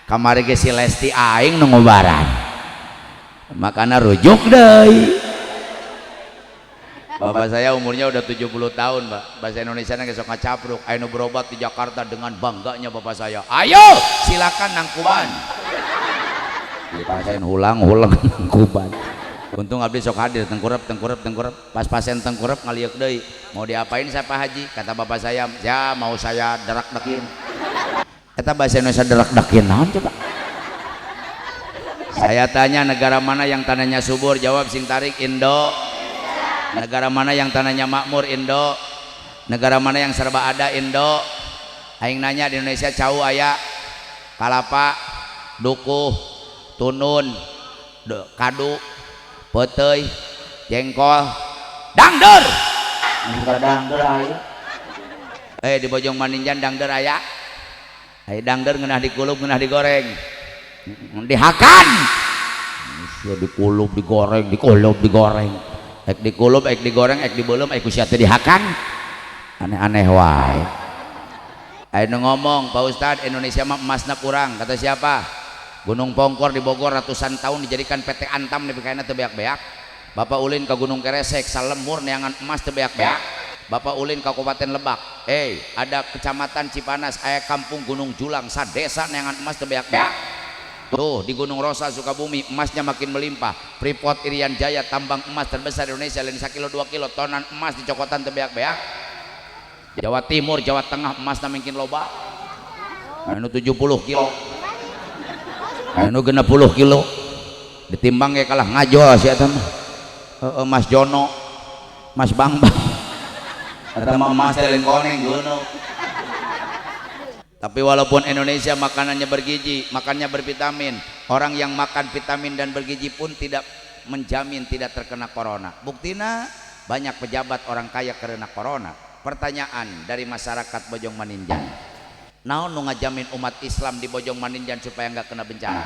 kamari ge si Lesti aing nu ngobaran. Makana rujuk deui. Bapak saya umurnya udah 70 tahun, Pak. Bahasa Indonesia nang sok ngacapruk. Anu berobat di Jakarta dengan bangganya bapak saya. Ayo, silakan nangkuban. Dipasien hulang nangkuban. Untung abdi sok hadir, tengkurap. Pas pasien tengkurap ngaliuk deui. Mau diapain saya Pak Haji? Kata bapak saya, ya mau saya derak-dekin. Eta bahasa Indonesia derak-dekin naon coba? Saya tanya negara mana yang tanahnya subur, jawab sing tarik Indo. Negara mana yang tanahnya makmur, Indo. Negara mana yang serba ada, Indo. Aing nanya di Indonesia cau aya, kalapa, dukuh, tunun, kadu, peteuy, jengkol, dangder. Enggak dangder aya. Di Bojong Maninjan dangder aya. Dangder ngeunah dikulub, ngeunah digoreng. Dihakan. Sia dikulub, digoreng, dikulub, digoreng. Ek dikulub, ek digoreng, ek dibeulem, ek ku sia teh dihakan. Aneh-aneh wae. Anu ngomong, Pak Ustadz, Indonesia mah emasna kurang. Kata siapa? Gunung Pongkor di Bogor ratusan tahun dijadikan PT Antam di pikaina teu beak-beak. Bapak ulin ke Gunung Keresek salemur neangan emas teu beak-beak. Bapak ulin ke Kabupaten Lebak. Ada kecamatan Cipanas, aya kampung Gunung Julang, sadesa neangan emas teu beak-beak. Tuh di Gunung Rosa Sukabumi emasnya makin melimpah. Freeport Irian Jaya tambang emas terbesar di Indonesia, lain 1 kilo 2 kilo tonan emas di cokotan teu beak-beak. Jawa Timur, Jawa Tengah emasna mungkin loba. Anu 70 kilo. Anu 60 kilo ditimbang kayak kalah ngajol sih eta mah. Mas Jono, Mas Bambang. Eta mah emas teh lain koneng gunung. Tapi walaupun Indonesia makanannya bergizi, makannya bervitamin, orang yang makan vitamin dan bergizi pun tidak menjamin tidak terkena corona. Buktina banyak pejabat orang kaya karena corona. Pertanyaan dari masyarakat Bojong Maninjan, naon nu ngajamin umat Islam di Bojong Maninjan supaya nggak kena bencana?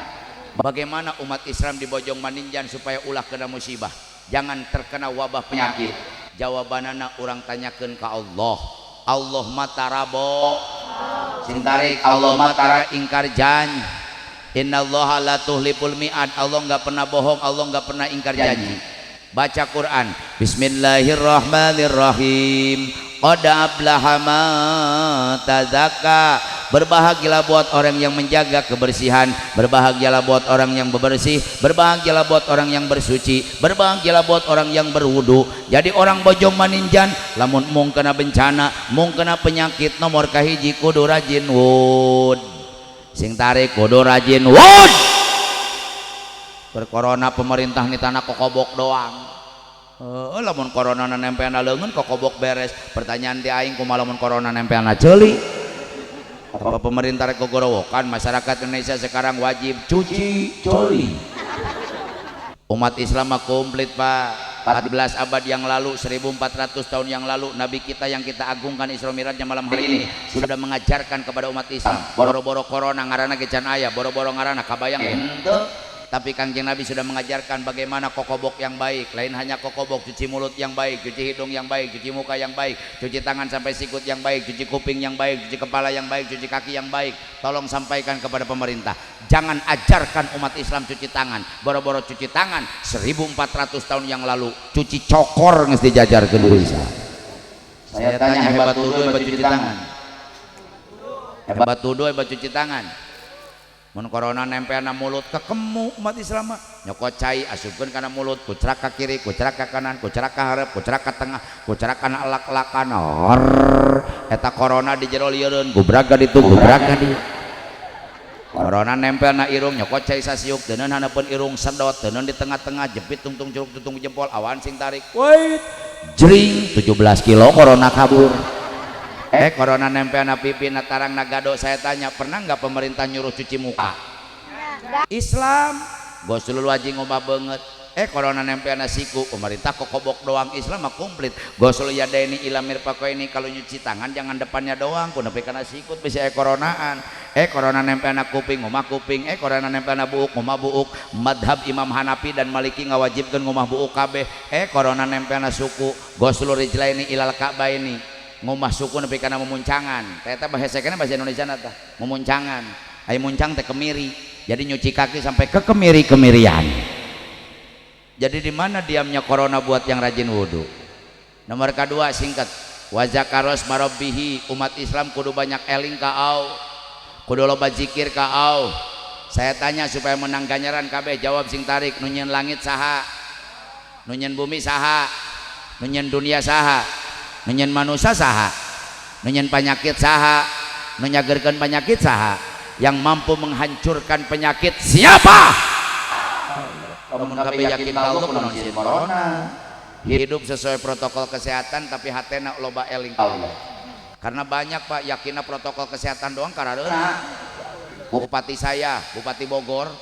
Bagaimana umat Islam di Bojong Maninjan supaya ulah kena musibah, jangan terkena wabah penyakit? Jawabanana orang tanyakeun ka Allah. Allah matarabo sintarik, Allah matara ingkar janji. Innallaha la tuhliful mi'ad. Allah nggak pernah bohong, Allah nggak pernah ingkar janji. Baca Quran, Bismillahirrahmanirrahim. Qad aflaha man tazakka. Berbahagialah buat orang yang menjaga kebersihan, berbahagialah buat orang yang bersih, berbahagialah buat orang yang bersuci, berbahagialah buat orang yang berwudu. Jadi orang Bojong Maninjan lamun mung kena bencana, mung kena penyakit, nomor kahiji kudu rajin wud. Sing tarik kudu rajin wud. Berkorona pemerintah nih tanah kokobok doang. Lamun corona nempelna leungeun kokobok beres. Pertanyaan ti aing kumaha lamun corona nempelna ceuli? Apa pemerintah rek gogorowokan? Masyarakat Indonesia sekarang wajib cuci coli. Umat Islam mah komplit Pak. 14 abad yang lalu, 1400 tahun yang lalu, Nabi kita yang kita agungkan Isra Mi'rajnya malam hari ini sudah mengajarkan kepada umat Islam. Boro-boro corona ngaranna ge can aya, boro-boro ngaranna kabayang henteu. Tapi Kangjeng Nabi sudah mengajarkan bagaimana kokobok yang baik. Lain hanya kokobok, cuci mulut yang baik, cuci hidung yang baik, cuci muka yang baik, cuci tangan sampai sikut yang baik, cuci kuping yang baik, cuci kepala yang baik, cuci kaki yang baik. Tolong sampaikan kepada pemerintah, jangan ajarkan umat Islam cuci tangan. Boro-boro cuci tangan 1400 tahun yang lalu, cuci cokor geus dijajarkeun Indonesia. Saya tanya, hebat tuduh hebat cuci tangan. Hebat tuduh hebat cuci tangan. Mun corona nempelna mulut ke kemu umat Islam mah nyokot cai asupkeun kana mulut, kucerak ka kiri, kucerak ka kanan, kucerak ka hareup, kucerak ka tengah, kucerak kana elak-elakan. Eta corona di jero lieureun, gubraga ditu, gubraga dieu. Corona nempelna irung, nyokot cai sasiuk, deuneun handeupeun irung sedot, deuneun di tengah-tengah, jepit tungtung curug tutung jempol, awan sing tarik. Wait, jering 17 kilo corona kabur. Corona nempelna pipi na tarang nagado. Saya tanya, pernah nggak pemerintah nyuruh cuci muka? Islam gosul wajib ngomah banget. Corona nempelna siku, pemerintah kokobok doang. Islam mah komplit. Gosul yadaini ilamir pakoini, kalau nyuci tangan jangan depannya doang, kunepi kana sikut bisa coronaan. Corona nempelna kuping, ngomah kuping. Corona nempelna buuk, ngomah buuk. Madhab Imam Hanafi dan Maliki ngawajibkeun ngomah buuk kabeh. Corona nempelna suku, gosul rijlaini ilal ka'baini, ngomah suku nepi kana memuncangan. Eta bahasa bahasa Indonesia tah memuncangan. Ai muncang teh kemiri. Jadi nyuci kaki sampai ke kemiri-kemirian. Jadi di mana diamnya corona buat yang rajin wudu? Nomor kedua singkat, wa zakaros marabbihi. Umat Islam kudu banyak eling ka au, kudu loba zikir ka au. Saya tanya supaya menang ganjaran kabeh, jawab sing tarik. Nu nyeun langit saha? Nu nyeun bumi saha? Nu nyeun dunia saha? Nunyan manusia saha, nunyan penyakit saha, nunyagerkan penyakit saha, yang mampu menghancurkan penyakit siapa? Kamu kabeh yakin Allah kunaon sieun corona. Hidup sesuai protokol kesehatan tapi hatena loba eling Allah. Karena banyak Pak yakinna protokol kesehatan doang karareuna. Bupati saya, Bupati Bogor,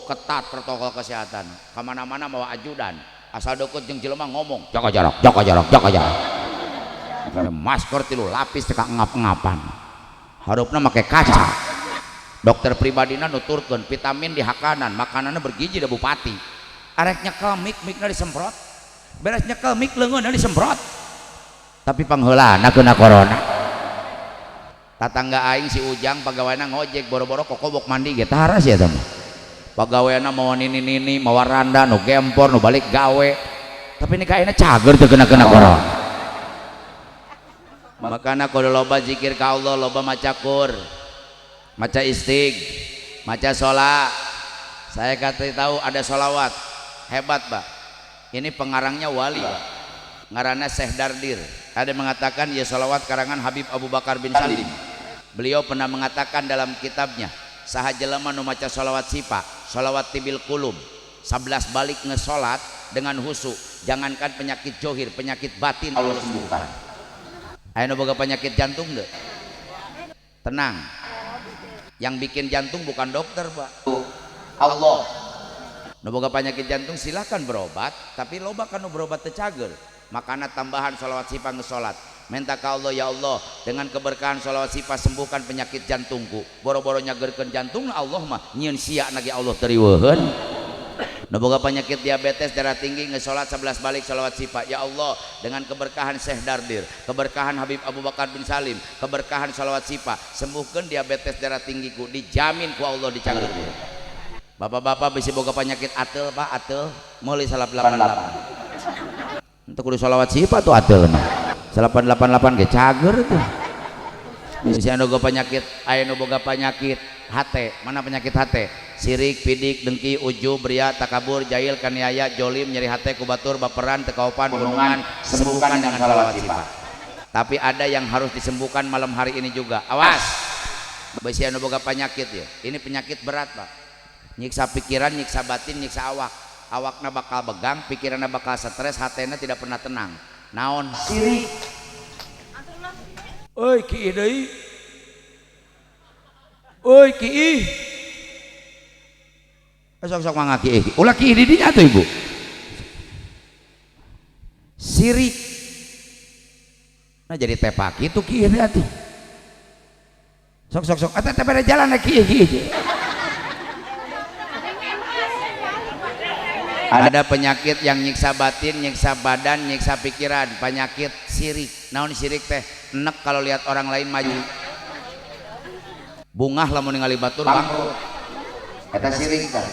ketat protokol kesehatan. Kemana-mana bawa ajudan. Asal deket jeung jelema ngomong, jaga jarak, jaga jarak, jaga jarak. Masker 3 lapis teka ngap-ngapan, harupna make kaca. Dokter pribadina nuturkeun vitamin di hakanan, makanannya bergizi da bupati. Arek nyekel mik-mikna disemprot, beres nyekel mik leungeunna disemprot. Tapi pangheulana kena corona. Tatangga aing si Ujang pagaweana ngojek, boro-boro kokobok mandi ge tara sia eta mah. Pagaweana mau nini-nini, mau randa, nu gempor, nu balik gawe. Tapi ini kayaknya cager teu kena corona. Makanya kudu loba zikir ka Allah, loba maca Qur, maca istig, maca sholat. Saya kasih tahu ada sholawat hebat Pak. Ini pengarangnya wali Pak, ngaranna Syekh Dardir. Ada mengatakan ya sholawat karangan Habib Abu Bakar bin Salim. Beliau pernah mengatakan dalam kitabnya, saha jelema nu maca sholawat sipa, sholawat tibil kulub, 11 balik ngesolat dengan husu, jangankan penyakit johir, penyakit batin Allah sembuhkan. Ayo boga penyakit jantung deh, tenang. Yang bikin jantung bukan dokter, Pak, Allah. Nu boga penyakit jantung silahkan berobat, tapi loba kan berobat teu cager. Makana tambahan sholawat sifat ngesolat, minta ke Allah, ya Allah dengan keberkahan sholawat sifat sembuhkan penyakit jantungku. Boro-boro nyagerkeun jantung Allah mah nyieun sia nage Allah teriweuheun. Nu boga penyakit diabetes darah tinggi ngesolat 11 balik sholawat sifat, ya Allah dengan keberkahan Syekh Dardir, keberkahan Habib Abu Bakar bin Salim, keberkahan sholawat sifat sembuhkan diabetes darah tinggiku, dijamin ku Allah dicagerkeun. Bapak-bapak bisa boga penyakit atel, Pak, atel meuli 888 untuk kudu sholawat sifat tuh atel mah 888 ge cager tuh. Bisa anu boga penyakit, aya nu boga penyakit hate, mana penyakit hate? Sirik, pidik, dengki, ujub, ria, takabur, jahil, kaniaya, jolim, nyeri hate, kubatur, baperan, tekaupan, gunungan, sembuhkan dengan sholawat sifat. Tapi ada yang harus disembuhkan malam hari ini juga. Awas, bisa anu boga penyakit ya. Ini penyakit berat, Pak. Nyiksa pikiran, nyiksa batin, nyiksa awak. Awakna bakal begang, pikiranna bakal stres, hatena tidak pernah tenang. Naon? Sirik. Oi ki deui. Oi ki. Sok-sok mangga ki. Ulah ki di dinya atuh Ibu. Sirik. Nah jadi tepak itu ki atuh. Sok-sok atuh teh pada jalan ki. Ada penyakit yang nyiksa batin, nyiksa badan, nyiksa pikiran, penyakit sirik. Naon sirik teh? Enek kalau lihat orang lain maju. Bungah lamun ningali batur bangkrut. Eta sirik tah.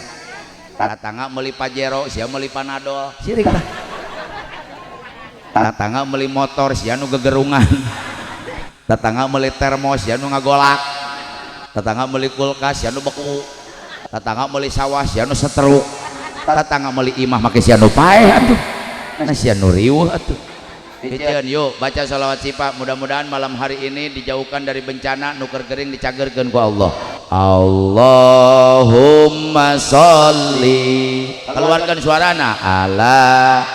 Tatangga meuli Pajero, sia meuli Panadol, sirik tah. Tatangga meuli motor, sia nu gegerungan. Tatangga meuli termos, sia nu ngagolak. Tatangga meuli kulkas, sia nu beku. Tatangga meuli sawah, sia nu seteruk. Tatangga meuli imah make sia nu paeh atuh. Nah sia nu riweuh atuh. Piceun yuk baca sholawat sifat, mudah-mudahan malam hari ini dijauhkan dari bencana nu keur gering dicagerkeun ku Allah. Allahumma sholli, keluarkan suarana, ala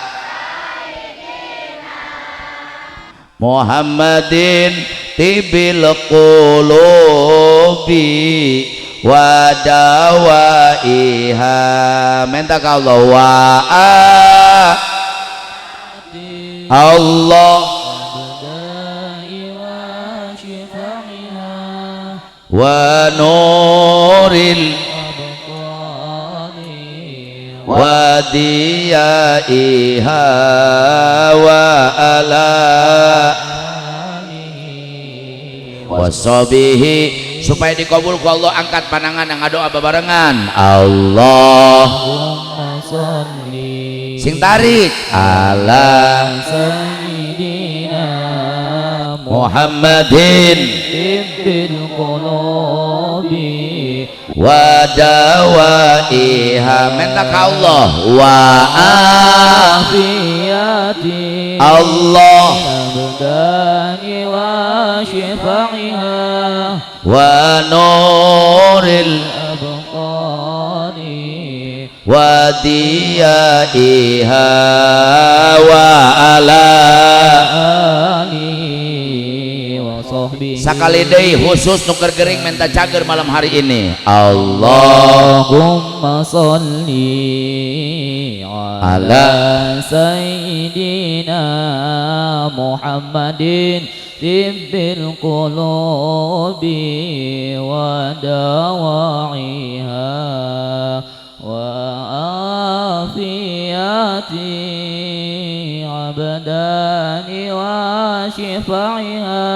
Muhammadin tibil qulubi wa dawaiha. Minta ke Allah, wa Allah wa nuril wa diyaiha wa ala wasabihi, supaya dikabul ku Allah. Angkat pandangan yang ngadoa babarengan. Allahumma sholli, sing tarik, ala sayyidina Muhammadin tibbil qulubi wa dawaiha. Minta ke Allah, wa afiyati Allah abdani wa shifa'iha wa nuril abqani wa diyaiha wa ala alihi wa sahbihi. Sakali deui khusus nuker gering minta cager malam hari ini. Allahumma sholli ala sayyidina Muhammadin tibbil qulubi wa dawaiha wa afiyati abdani wa shifa'iha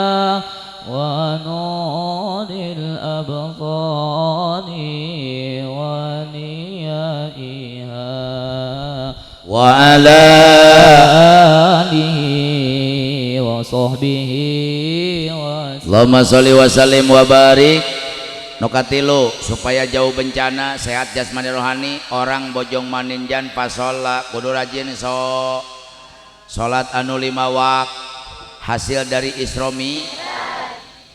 wa nuril abqani wa niyaiha wa ala alihi wa sahbihi wa Allahumma sholli wa sallim wa barik. Nukatilu supaya jauh bencana, sehat jasmani rohani, orang bojong maninjan pasola kudu rajin salat anu 5 wak, hasil dari isromi.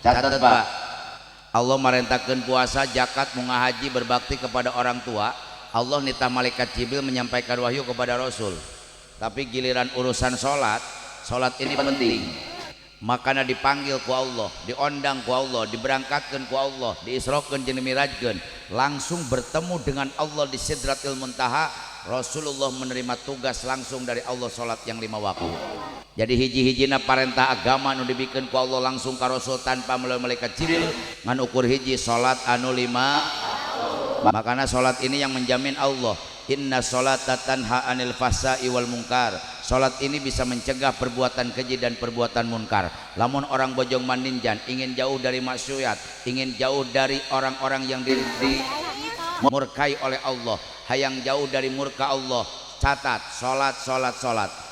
Catat Pak, Allah merintahkan puasa, zakat, munggah haji, berbakti kepada orang tua. Allah nitah malaikat Jibril menyampaikan wahyu kepada Rasul. Tapi giliran urusan sholat ini penting. makana dipanggil ku Allah, diondang ku Allah, diberangkatkan ku Allah, diisrokeun jeung dimirajkeun, langsung bertemu dengan Allah di Sidratil Muntaha. Rasulullah menerima tugas langsung dari Allah salat yang 5 waktu. Jadi hiji-hijina parentah agama nu dibikeun ku Allah langsung ka Rasul tanpa melalui malaikat Jibril ngan ukur hiji salat anu 5. Makana salat ini yang menjamin Allah, inna sholata tanha anil fahsai wal munkar. Salat ini bisa mencegah perbuatan keji dan perbuatan munkar. Lamun orang bojong maninjan ingin jauh dari maksiat, ingin jauh dari orang-orang yang dimurkai oleh Allah, hayang jauh dari murka Allah, catat salat.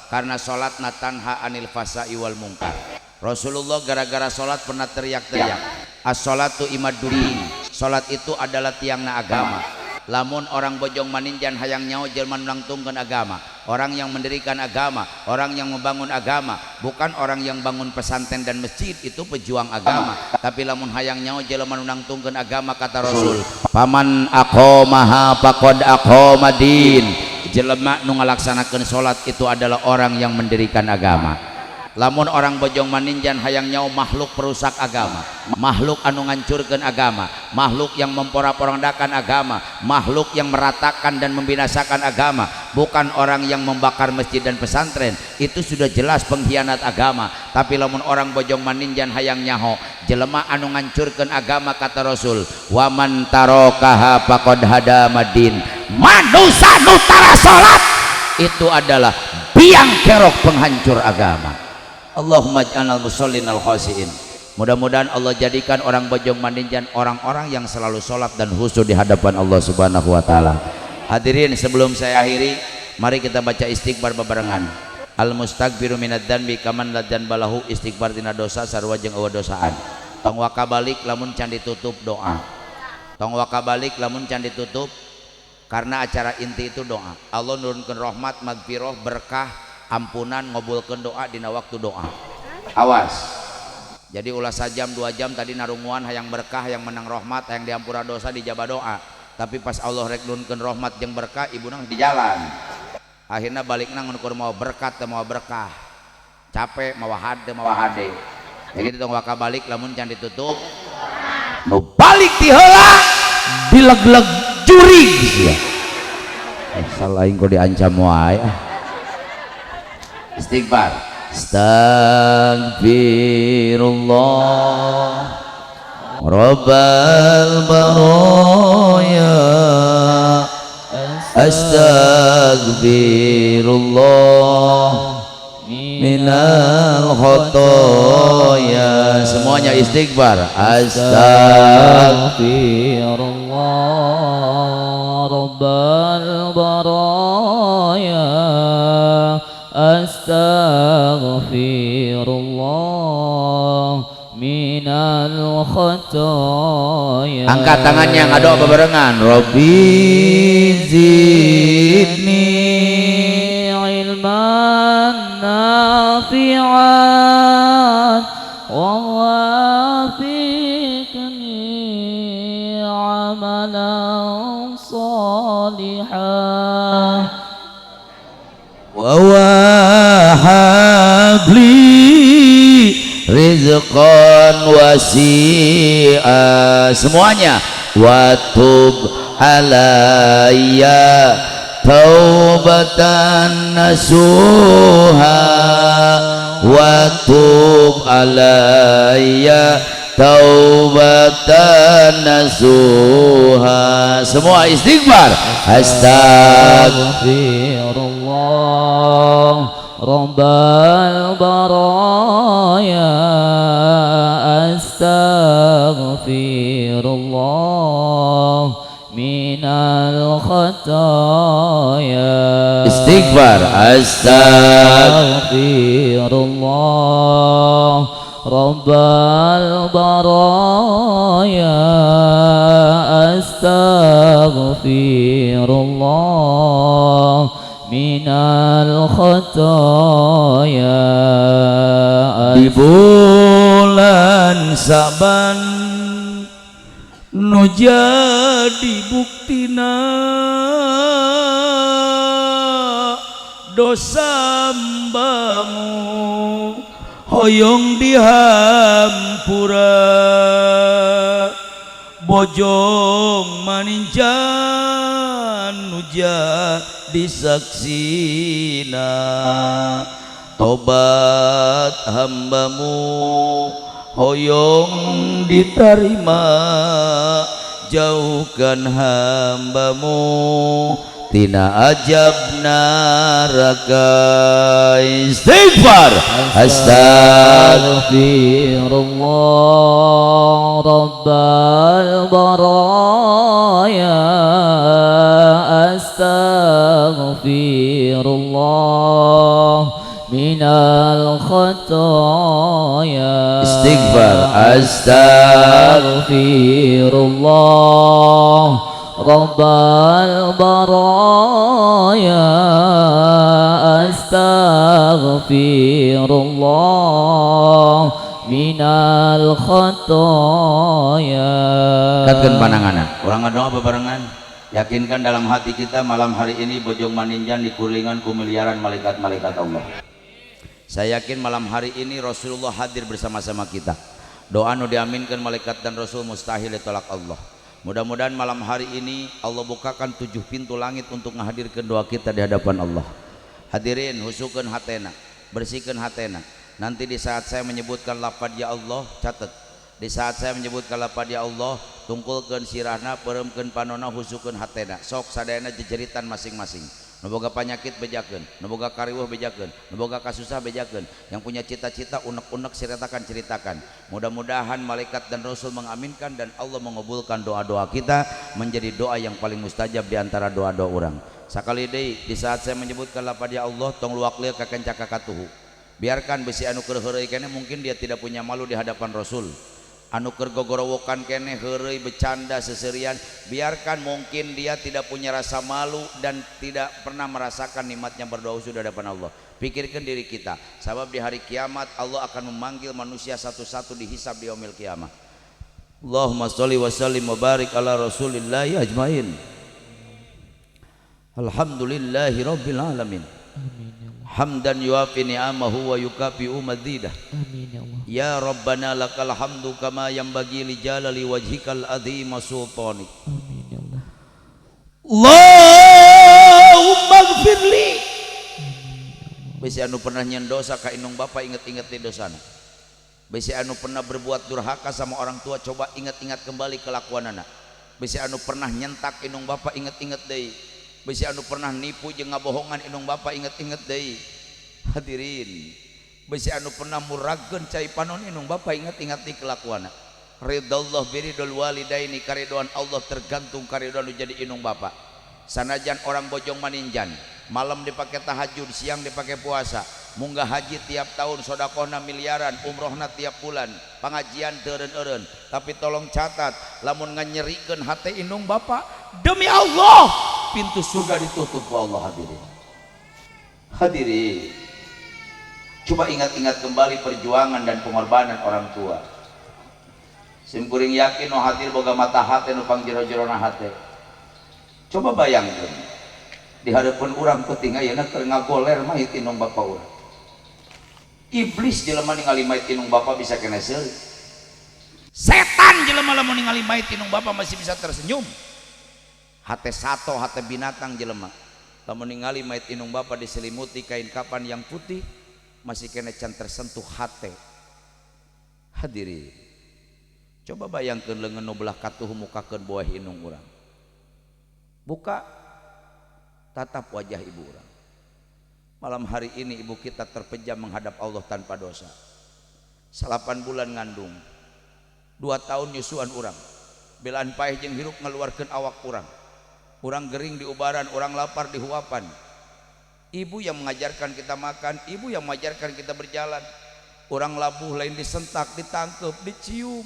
Karena salat tanha anil fahsai wal munkar. Rasulullah gara-gara salat pernah teriak-teriak, as-salatu imaddin. Salat itu adalah tiangna agama. Lamun orang bojong maninjan hayang nyawa jelema nulangtungkeun agama, orang yang mendirikan agama, orang yang membangun agama, bukan orang yang bangun pesantren dan masjid, itu pejuang agama. Tapi lamun hayang nyawa jelema nulangtungkeun agama, kata Rasul, paman aqamaha faqad aqamadin. Jelema nu ngalaksanakeun salat itu adalah orang yang mendirikan agama. Lamun orang bojong maninjan hayang nyawa makhluk perusak agama, makhluk anu ngancurkeun agama, makhluk yang memporak-porandakan agama, makhluk yang meratakan dan membinasakan agama, bukan orang yang membakar masjid dan pesantren, itu sudah jelas pengkhianat agama. Tapi lamun orang bojong maninjan hayang nyaho jelema anu ngancurkeun agama, kata Rasul, waman tarokaha faqad hadamadin. Manusia nutara salat itu adalah biang kerok penghancur agama. Allahumma ij'alnal musallin al khasiin. Mudah-mudahan Allah jadikan orang bojong maninjan orang-orang yang selalu sholat dan khusyuk di hadapan Allah Subhanahu wa taala. Hadirin, sebelum saya akhiri, mari kita baca istighfar bebarengan. Al mustaghfiru minadz dzanbi kaman la dzanbalahu. Istighfar tina dosa sarua jeung eueuh dosaan. Tong wakabalik lamun can ditutup doa. Tong wakabalik lamun can ditutup, karena acara inti itu doa. Allah nurunkeun rahmat, magfirah, berkah, ampunan, ngobulkeun doa dina waktu doa. Awas, jadi ulah sajam 2 jam tadi narunguan hayang berkah, yang menang rahmat, hayang diampura dosa, dijabah doa. Tapi pas Allah rek nurunkeun rahmat jeung berkah, ibuna di jalan. Akhirnya balikna ngun mau berkat teu mau berkah, capek mau hade. Jadi tong waka balik lamun can ditutup, nu balik ti heula dileg-leg jurig sia. Asal aing kok diancam wae. Istighfar. Astaghfirullah Rabbal baraya. Astaghfirullah minal khotoya. Semuanya istighfar. Astaghfirullah Rabbal baraya. Astaghfirullah minal khotoya. Angkat tangannya ngadoa bebarengan. Rabbi zidni ilman nafi'an wa wafiqni amalan salihah wa wahabli rizqan wasi'a. Semuanya. Wa tub alayya taubatan nasuha. Wa tub alayya taubatan nasuha. Semua istighfar. Astaghfirullah Rabbal baraya. Astaghfirullah minal khotoya. Istighfar. Astaghfirullah Rabbal baraya. Astaghfirullah minal khotoya. Di bulan Saban nu jadi buktina dosa mbamu hoyong di hampura bojong maninjan nuja disaksina tobat hambamu hoyong diterima jauhkan hambamu tina ajab neraka istighfar astaghfirullah rabbal baraya astaghfirullah minal khataya istighfar astaghfirullah rabbal baraya astaghfirullah minal khataya. Katkan pananganan orang doa bebarengan yakinkan dalam hati kita malam hari ini bojong maninjan dikulingan ku miliaran malaikat-malaikat Allah. Saya yakin malam hari ini Rasulullah hadir bersama-sama kita. Doa nu diaminkan malaikat dan Rasul mustahil ditolak Allah. Mudah-mudahan malam hari ini Allah bukakan 7 pintu langit untuk menghadirkan doa kita di hadapan Allah. Hadirin husukan hatena, bersihkan hatena. Nanti di saat saya menyebutkan lafaz ya Allah, catat. Di saat saya menyebutkan lafaz ya Allah, tungkulkan sirahna, peremkeun panona, husukan hatena. Sok sadayana jejeritan masing-masing. Boga penyakit bejakeun, boga kariweuh bejakeun, boga kasusah bejakeun. Yang punya cita-cita unek-unek ceritakan. Mudah-mudahan malaikat dan Rasul mengaminkan dan Allah mengabulkan doa-doa kita menjadi doa yang paling mustajab di antara doa-doa orang. Sakali deui di saat saya menyebutkan lafaz ya Allah tong luak lieu ka kencak kakatuhu. Biarkan besi anu keur heureuy keneh mungkin dia tidak punya malu di hadapan Rasul. Anu keur gogorowokan kene heureuy bercanda seserian, biarkan mungkin dia tidak punya rasa malu dan tidak pernah merasakan nikmatnya berdoa sudah hadapan Allah. Pikirkan diri kita, sebab di hari kiamat Allah akan memanggil manusia satu-satu dihisab di yaumil kiamah. Allahumma sholli wa sallim wa barik ala Rasulillah ajmain. Alhamdulillahi rabbil alamin. Hamdan yuafi ni'amahu wa yukafi'u madzidah. Amin ya Allah. Ya Rabbana lakal hamdu kama yanbaghi li jalali wajhikal azim sultanik. Amin ya Allah. Allahumma gfirli. Bisi anu pernah nyen dosa ka indung bapa inget-inget di dosana. Bisi anu pernah berbuat durhaka sama orang tua coba ingat-ingat kembali kelakuanana. Bisi anu pernah nyentak indung bapa inget-inget deui. Bisi anu pernah nipu jeung ngabohongan indung bapa inget-inget deui. Hadirin, bisi anu pernah muragkeun cai panon indung bapa inget-inget di kelakuanna. Ridallah biridul walidaini, karidoan Allah tergantung karidoan nu jadi indung bapa. Sanajan orang bojong maninjan malam dipakai tahajud, siang dipakai puasa, munggah haji tiap tahun, sodakohna miliaran, umrohna tiap bulan, pengajian teureun-eureun, tapi tolong catat lamun nganyerikeun hate indung bapa demi Allah pintu surga ditutup ku Allah. Hadirin, coba ingat-ingat kembali perjuangan dan pengorbanan orang tua. Simkuring yakin no hadir boga mata hate nu pangjero-jerona hate. Coba bayangkan di hadapan orang penting ayeuna keur ngagoler mait indung bapa urang. Iblis jelema ningali mait indung bapa bisa kena seuli. Setan jelema lamun ningali mait indung bapa masih bisa tersenyum. Hate sato, hate binatang jelema lamun ningali mait indung bapa diselimuti kain kapan yang putih masih kena can tersentuh hate. Hadirin, coba bayangkan leungeun nu belah katuh mukakeun boeh indung urang. Buka tatap wajah ibu orang. Malam hari ini ibu kita terpejam menghadap Allah tanpa dosa. 8 bulan ngandung, 2 tahun nyusuan orang, belaan paeh jeung hirup ngeluarkeun awak orang. Orang gering di ubaran, orang lapar di huapan. Ibu yang mengajarkan kita makan, ibu yang mengajarkan kita berjalan. Orang labuh lain disentak, ditangkep, dicium,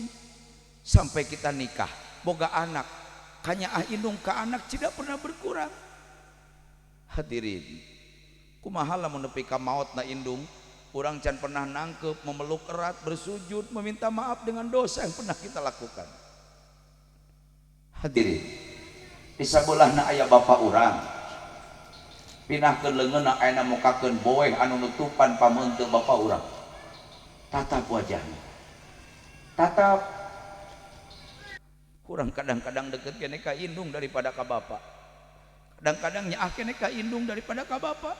sampai kita nikah, boga anak. Kanya indung ka anak tidak pernah berkurang. Hadirin, kumaha lamun nepi ka maot na indung, urang can pernah nangkep, memeluk erat, bersujud, meminta maaf dengan dosa yang pernah kita lakukan. Hadirin, di sabelahna aya bapa urang, pinahkeun leungeunna ayeuna mukakeun boeh anu nutupan pameunteung bapa urang. tatap wajahnya, tatap. Kurang kadang-kadang deket kene ka indung daripada ka bapak, kadang-kadang nyaah kene ka indung daripada ka bapak.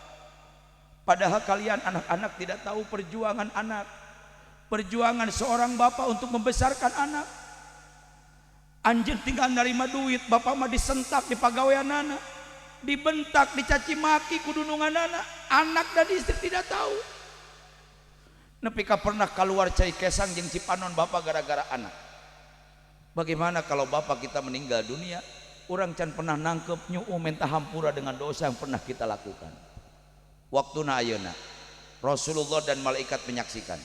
Padahal kalian anak-anak tidak tahu perjuangan anak, perjuangan seorang bapak untuk membesarkan anak. Anjir tinggal nerima duit, bapak mah disentak di pagawean anak, dibentak, dicaci maki kudunungan anak dan istri tidak tahu. Nepika pernah keluar cai kesang jeung Cipanon bapak gara-gara anak. Bagaimana kalau bapak kita meninggal dunia, orang can pernah nangkep nyu'u menta hampura dengan dosa yang pernah kita lakukan. Waktuna ayeuna Rasulullah dan malaikat menyaksikan.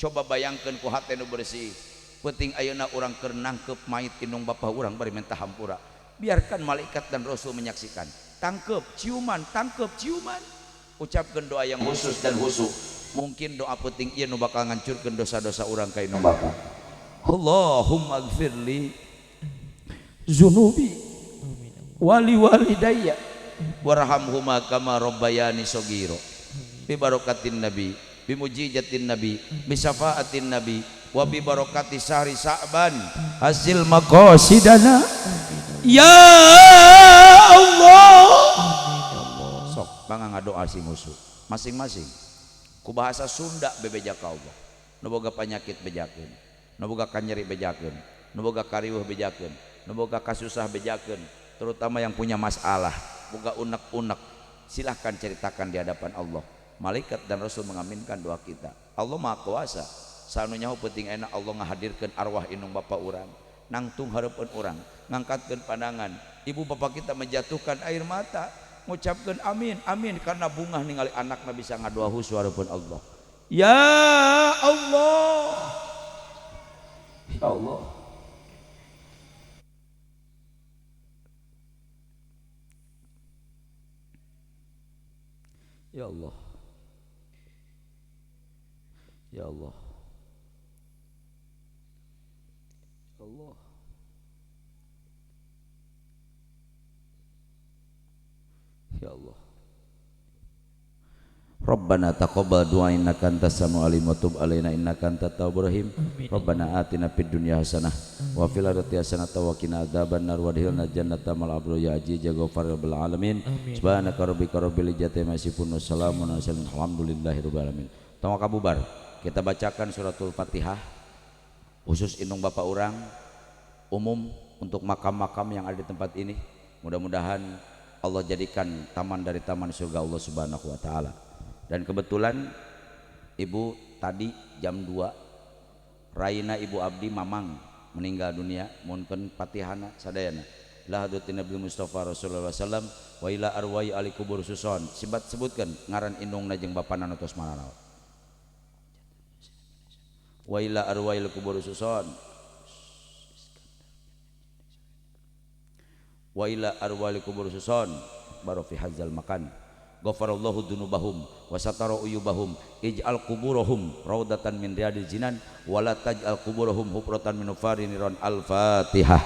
Coba bayangkan ku hate nu bersih, penting ayeuna urang keur nangkep mayit indung bapak urang bari menta hampura. Biarkan malaikat dan Rasul menyaksikan. Tangkep ciuman, tangkep ciuman. Ucapkeun doa yang khusus dan khusyuk. Mungkin doa penting ieu nu bakal ngancurkeun dosa-dosa urang ka indung bapak. Allahumma gfirli zunubi wali walidayya warhamhuma kama rabbayani shogiro bi barakatin nabi bi mujizatin nabi bi syafaatin nabi wa bi barakati syahri sa'ban hasil maqasidana ya Allah. Sok pangang ngadoa sing khusyuk masing-masing ku bahasa Sunda bebejak ka Allah, nu boga panyakit bejakeun, nu boga kanyeri bejakeun, nu boga kariweuh bejakeun, nu boga kasusah bejakeun, terutama yang punya masalah boga unek-unek, silahkan ceritakan di hadapan Allah. Malaikat dan Rasul mengaminkan doa kita. Allah Maha Kuasa. Sanu nyaho penting enak Allah ngahadirkeun arwah indung bapak urang, nangtung hareupeun urang, ngangkatkeun pandangan. Ibu bapak kita menjatuhkan air mata, mengucapkan amin, amin karena bungah ningali anakna bisa ngadoa husyu hareupeun Allah. Ya Allah. Ya Allah. Ya Allah. Ya Allah. Ya Allah. Ya Allah. Rabbana taqabbal du'a innaka antas samiul alim wa tub alaina innaka antat tawwabur rahim. Rabbana atina fid dunya hasanah wa fil akhirati hasanah wa qina adzabannar wa adkhilna jannata ma'al abrar ya aziz ya ghafar rabbil alamin. Subhanaka rabbika rabbil izzati amma yasifun wa salamun alhamdulillahi rabbil alamin. Tong kabubar kita bacakan suratul Fatihah khusus indung bapak urang, umum untuk makam-makam yang ada di tempat ini. Mudah-mudahan Allah jadikan taman dari taman surga Allah Subhanahu wa taala. Dan kebetulan ibu tadi jam 2 Raina ibu abdi Mamang meninggal dunia, munken patihana sadayana la hadratin Nabi Mustafa Rasulullah sallam wa ila arwai ali kubur suson. Sibat sebutkan ngaran indungna jeung bapana nu tos mananaw. Wa ila arwai ali kubur suson wa ila arwai ali kubur suson baru fi hadzal makan. Ghafarallahu dzunubahum wa satara uyubahum ij'al quburahum raudatan min riyadil jinan wa la taj'al quburahum hufratan min ufarin niran. Al-Fatihah.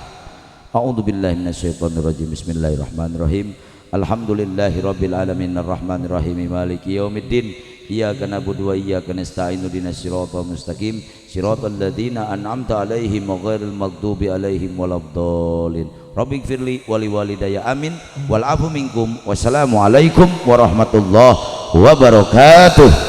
A'udzu billahi minasyaitonir rajim. Bismillahirrahmanirrahim. Alhamdulillahirabbil alamin arrahmanir rahim maliki yaumiddin. Iyyaka na'budu wa iyyaka nasta'in ihdinas siratal mustaqim siratal ladzina an'amta 'alaihim ghairil maghdubi 'alaihim waladdallin. Rabbighfirli wa liwalidayya amin wal afu minkum. Wassalamu alaikum warahmatullahi wabarakatuh.